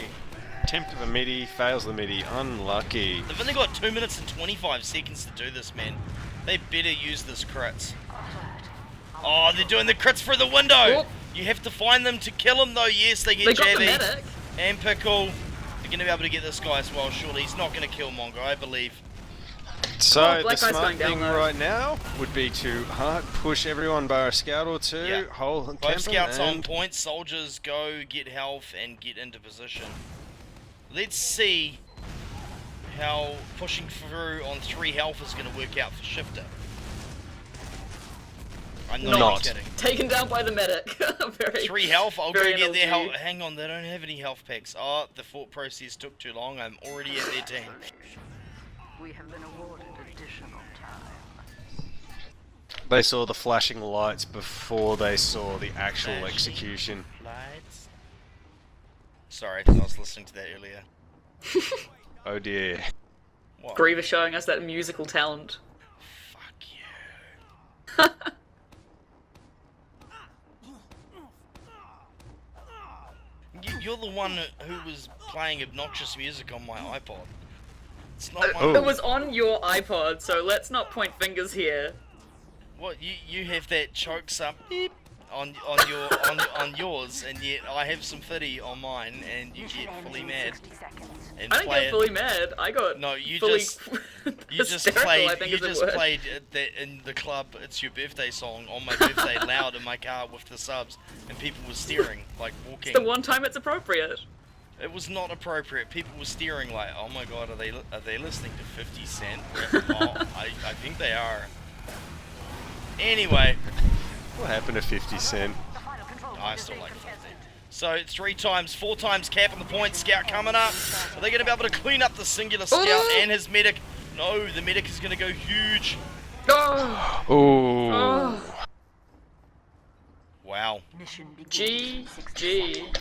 attempt of a midi, fails the midi, unlucky. They've only got 2 minutes and 25 seconds to do this, man. They better use this crits. Oh, they're doing the crits through the window! Oh. You have to find them to kill them though. Yes, they get They got the Javi medic. and Pickle. They're going to be able to get this guy as well, surely. He's not going to kill Mongo, I believe. So Oh, the Black Eye's smart going down thing though. right now would be to hard push everyone by a scout or two, Yeah. hold Both camp 'em, scouts on and point, soldiers go get health and get into position. Let's see how pushing through on 3 health is going to work out for Shifter. I'm not kidding. Taken down by the medic. Very, 3 health, I'll go very get their NLG. health. Hang on, they don't have any health packs. Oh, the thought process took too long. I'm already at their team. We have been awarded additional time. they saw the flashing lights before they saw the actual Flashing execution. Lights. Sorry, I was listening to that earlier. Oh dear. What? Griever showing us that musical talent. Fuck you. You're the one who was playing obnoxious music on my iPod. It's not my... Oh. It was on your iPod, so let's not point fingers here. What, you have that chokes up beep on yours, and yet I have some fitty on mine, and you get fully mad. And I didn't play get it. fully mad. I got No, you fully just hysterical, played. I think You is the just word. played that in the club. It's your birthday song on my birthday, loud in my car with the subs, and people were staring like walking. The one time it's appropriate. It was not appropriate. People were staring like, oh my god, are they listening to 50 Cent? Oh, I think they are. Anyway, What happened to 50 Cent? I still like 50. So 3 times, 4 times cap on the point. Scout coming up. Are they going to be able to clean up the singular scout and his medic? No, the medic is going to go huge. Oh, Oh. Wow. GG.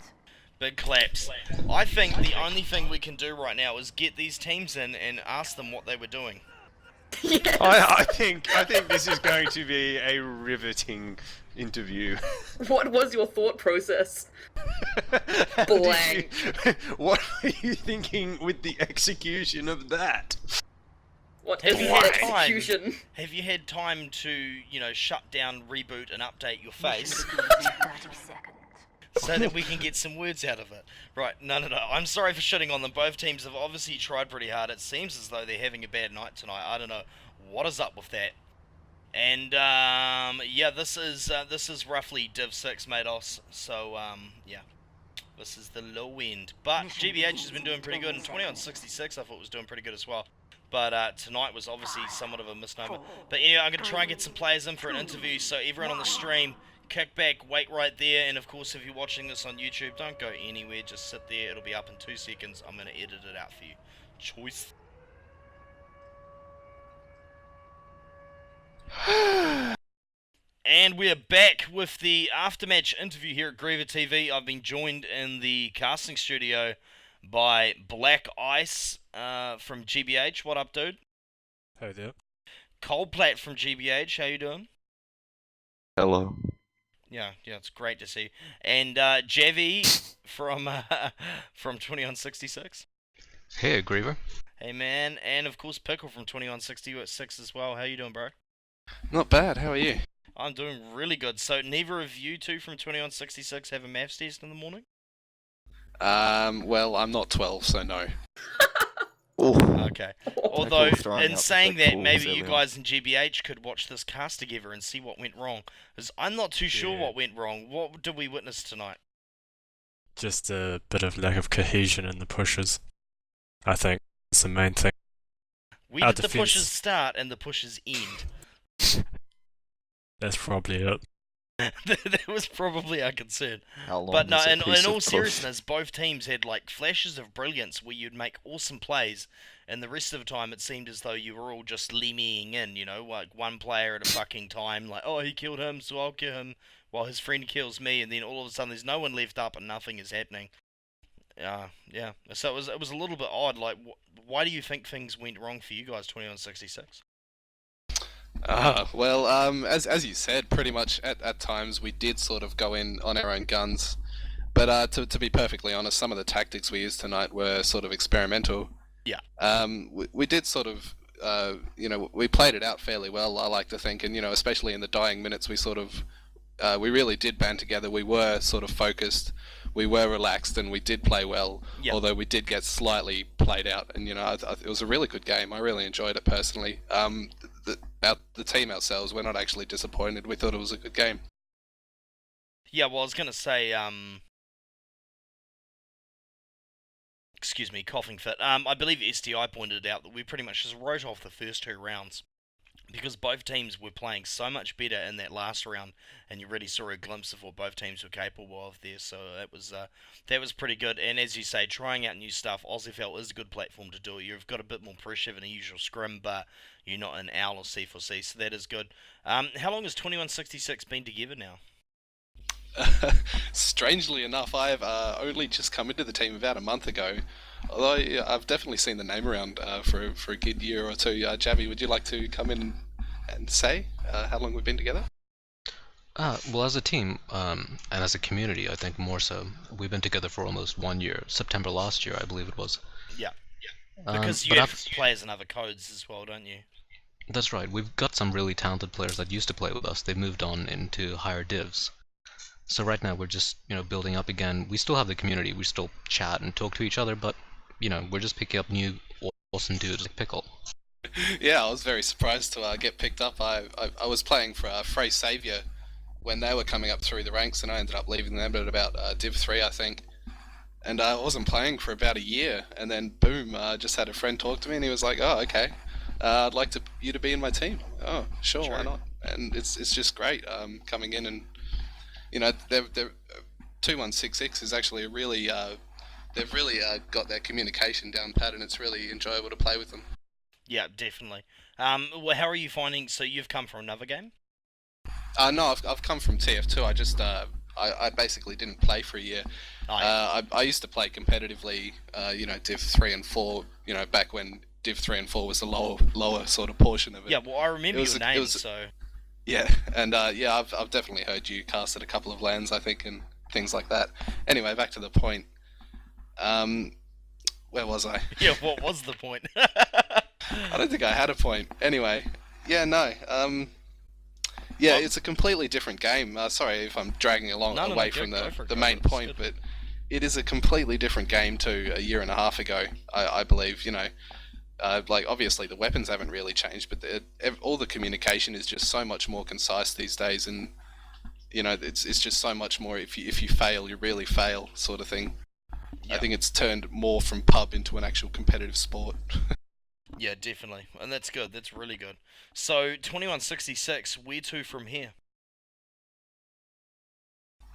Big claps. I think the only thing we can do right now is get these teams in and ask them what they were doing. Yes. I think this is going to be a riveting interview. What was your thought process? How did Blank. what were you thinking with the execution of that? What Have is you the had time? execution? Have you had time to, you know, shut down, reboot, and update your face 30 seconds. so that we can get some words out of it? Right, no. I'm sorry for shitting on them. Both teams have obviously tried pretty hard. It seems as though they're having a bad night tonight. I don't know what is up with that. And yeah, this is roughly Div 6 Mados. So yeah, this is the low end. But GBH has been doing pretty good, and 20 on 66 I thought was doing pretty good as well. But tonight was obviously somewhat of a misnomer. But anyway, I'm going to try and get some players in for an interview, so everyone on the stream, kick back, wait right there, and of course if you're watching this on YouTube, don't go anywhere, just sit there, it'll be up in 2 seconds, I'm going to edit it out for you. Choice. And we're back with the aftermatch interview here at GreaverTV. I've been joined in the casting studio by Black Ice from GBH. What up, dude? Hey there. Coldplat from GBH. How you doing? Hello. Yeah, it's great to see you. And Javi from 20 on 66. Hey, Griever. Hey man, and of course Pickle from 20 on 66 as well. How you doing, bro? Not bad. How are you? I'm doing really good. So neither of you two from 20 on 66 have a maths test in the morning? Well, I'm not 12, so no. Okay. Although, throwing in out the saying big that, balls maybe you earlier. guys in GBH could watch this cast together and see what went wrong. Because I'm not too sure Yeah. what went wrong. What did we witness tonight? Just a bit of lack of cohesion in the pushes. I think it's the main thing. We Our did the defense- pushes start and the pushes end. That's probably it. That was probably our concern. How long But no, is a in piece all of push? seriousness, both teams had like flashes of brilliance where you'd make awesome plays, and the rest of the time it seemed as though you were all just lemmying in, you know, like one player at a fucking time, like, oh, he killed him, so I'll kill him, while his friend kills me, and then all of a sudden there's no one left up and nothing is happening. Yeah. So it was a little bit odd. Like, why do you think things went wrong for you guys, 20 on 66? Well, as you said, pretty much at times we did sort of go in on our own guns, But to be perfectly honest, some of the tactics we used tonight were sort of experimental. Yeah. We did sort of, we played it out fairly well, I like to think, and especially in the dying minutes, we sort of, we really did band together. We were sort of focused, we were relaxed, and we did play well. Yep. Although we did get slightly played out, and it was a really good game. I really enjoyed it personally. The team ourselves, we're not actually disappointed. We thought it was a good game. Yeah, well, I was gonna say, excuse me, coughing fit. I believe STI pointed out that we pretty much just wrote off the first 2 rounds because both teams were playing so much better in that last round, and you really saw a glimpse of what both teams were capable of there. So that was pretty good. And as you say, trying out new stuff, OZFL is a good platform to do it. You've got a bit more pressure than a usual scrim, but you're not an owl or C4C, so that is good. How long has 2166 been together now? Strangely enough, I've only just come into the team about a month ago. Although I've definitely seen the name around for a good year or two. Javi, would you like to come in and say how long we've been together? Well, as a team and as a community, I think more so. We've been together for almost 1 year. September last year, I believe it was. Yeah. Because you have players in other codes as well, don't you? That's right. We've got some really talented players that used to play with us. They've moved on into higher divs. So right now we're just, building up again. We still have the community. We still chat and talk to each other, but, we're just picking up new awesome dudes like Pickle. Yeah, I was very surprised to get picked up. I was playing for Frey Saviour when they were coming up through the ranks, and I ended up leaving them at about Div 3, I think. And I wasn't playing for about a year, and then boom, I just had a friend talk to me, and he was like, "Oh, okay, I'd like you to be in my team." Oh, sure, why not? And it's just great coming in and. They're 2166 is actually a really, they've really got their communication down pat, and it's really enjoyable to play with them. Yeah, definitely. Well, how are you finding? So you've come from another game? No, I've come from TF2. I just, I basically didn't play for a year. Oh, yeah. I used to play competitively, Div 3 and 4. Back when Div 3 and 4 was the lower sort of portion of it. Yeah, well, I remember your name, so. Yeah, and I've definitely heard you cast at a couple of lands, I think, and things like that. Anyway, back to the point. Where was I? Yeah, what was the point? I don't think I had a point. Anyway, yeah, no. Yeah, it's a completely different game. Sorry if I'm dragging away from the main point, but it is a completely different game to a year and a half ago, I believe, obviously the weapons haven't really changed, but all the communication is just so much more concise these days, and it's just so much more. If you fail, you really fail, sort of thing. Yeah. I think it's turned more from pub into an actual competitive sport. Yeah, definitely, and that's good. That's really good. So 2166, where to from here?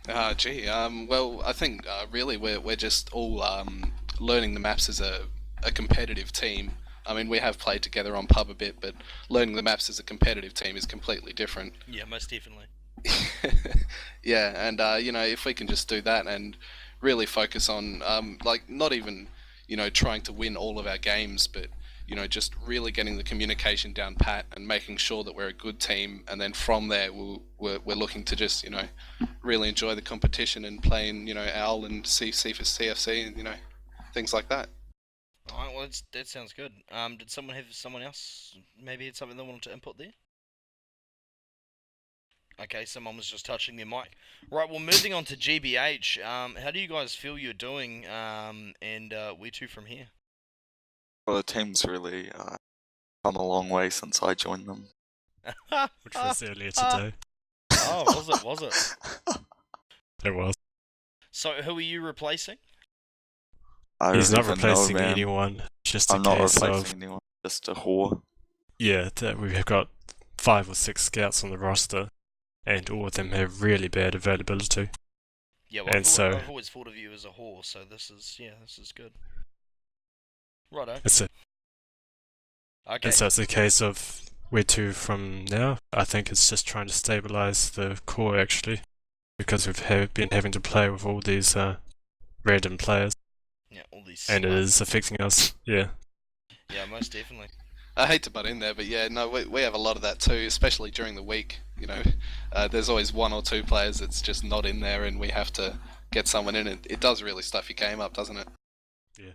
Well, I think really we're just all learning the maps as a competitive team. I mean, we have played together on pub a bit, but learning the maps as a competitive team is completely different. Yeah, most definitely. Yeah, and if we can just do that and really focus on not even trying to win all of our games, but just really getting the communication down pat and making sure that we're a good team, and then from there we're looking to just really enjoy the competition and playing OWL and CC for CFC and things like that. Alright, well that sounds good. Did someone else maybe had something they wanted to input there? Okay, someone was just touching their mic. Right, well, moving on to GBH, how do you guys feel you're doing, and where to from here? Well, the team's really come a long way since I joined them. Which was earlier today. Oh, was it? It was. So, who are you replacing? He's not replacing anyone, just a I'm not case replacing of... anyone, just a whore. Yeah, we've got 5 or 6 scouts on the roster, and all of them have really bad availability. Yeah, well, I've always thought of you as a whore, so this is good. Righto. That's it. Okay. And so it's a case of where to from now. I think it's just trying to stabilize the core, actually, because we've been having to play with all these random players. Yeah, all these. And it is affecting us, yeah. Yeah, most definitely. I hate to butt in there, but yeah, no, we have a lot of that too, especially during the week. There's always 1 or 2 players that's just not in there, and we have to get someone in, it does really stuff your game up, doesn't it? Yeah.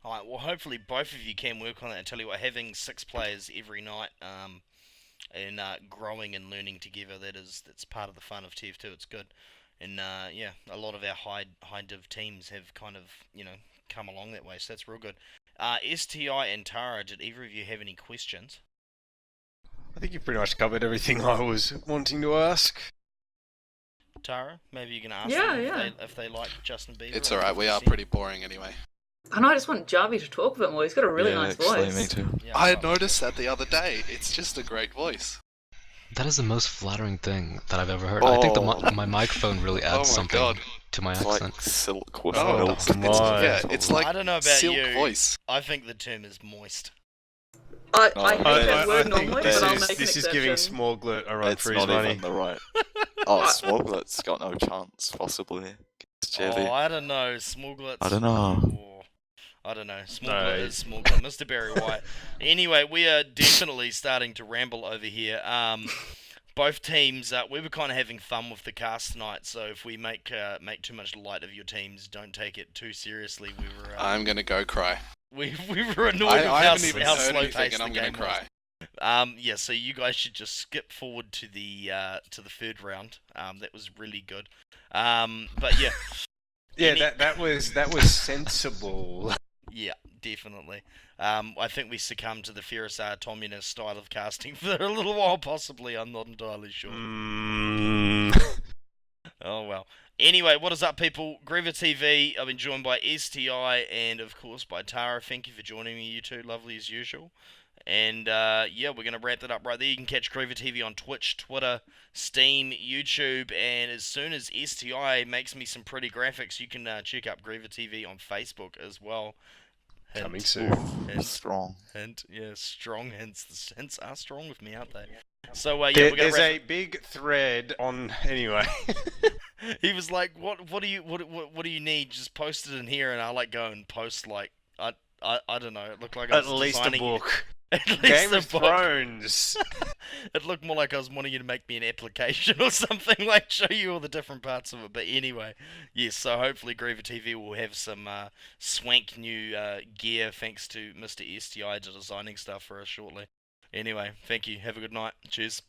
Alright, well hopefully both of you can work on that. I tell you what, having 6 players every night, and growing and learning together, that's part of the fun of TF2. It's good, and yeah, a lot of our high div teams have kind of come along that way, so that's real good. STI and Tara, did either of you have any questions? I think you pretty much covered everything I was wanting to ask. Tara, maybe you can ask Yeah, them yeah. if they like Justin Bieber. It's alright, we are pretty boring anyway. I know, I just want Jarvie to talk a bit more. He's got a really nice actually, voice. me too. Yeah, I had noticed that the other day. It's just a great voice. That is the most flattering thing that I've ever heard. I think my microphone really adds Oh my something God. to my It's accent. like silk with No, milk. it's like I don't know about silk you. voice. I think the term is moist. I No, hate I- that word I think normally, this but I'll is, make an this is exception. giving Smallglut a run It's for his not money. even the right. Oh, Smallgut's got no chance, possibly. Against JV. Oh, I don't know. Smallglut's... I don't know. Oh, I don't know. Smallglut is Smallglut. Mr. Barry White. Anyway, we are definitely starting to ramble over here. Both teams, we were kind of having fun with the cast tonight, so if we make too much light of your teams, don't take it too seriously. We were I'm gonna go cry. we were annoyed I with haven't even how heard slow anything paced and I'm the gonna game was. cry. Yeah, so you guys should just skip forward to the third round. That was really good. But yeah. Yeah, that was sensible. Yeah, definitely. I think we succumbed to the Ferrisar communist style of casting for a little while, possibly. I'm not entirely sure. Oh well. Anyway, what is up, people? GreaverTV. I've been joined by STI and, of course, by Tara. Thank you for joining me, you two. Lovely as usual. And yeah, we're going to wrap that up right there. You can catch GreaverTV on Twitch, Twitter, Steam, YouTube, and as soon as STI makes me some pretty graphics, you can check out GreaverTV on Facebook as well. Hint, Coming soon. hint, Strong. hint, yeah, strong hints. The hints are strong with me, aren't they? So yeah, we're going There's to a big thread on anyway. He was like, "What do you need? Just post it in here," and I like go and post like I don't know. It looked like I was At least a designing book. At least Game a of book. Thrones. It looked more like I was wanting you to make me an application or something, like show you all the different parts of it. But anyway, yes. So hopefully GreaverTV will have some swank new gear thanks to Mr. STI designing stuff for us shortly. Anyway, thank you. Have a good night. Cheers.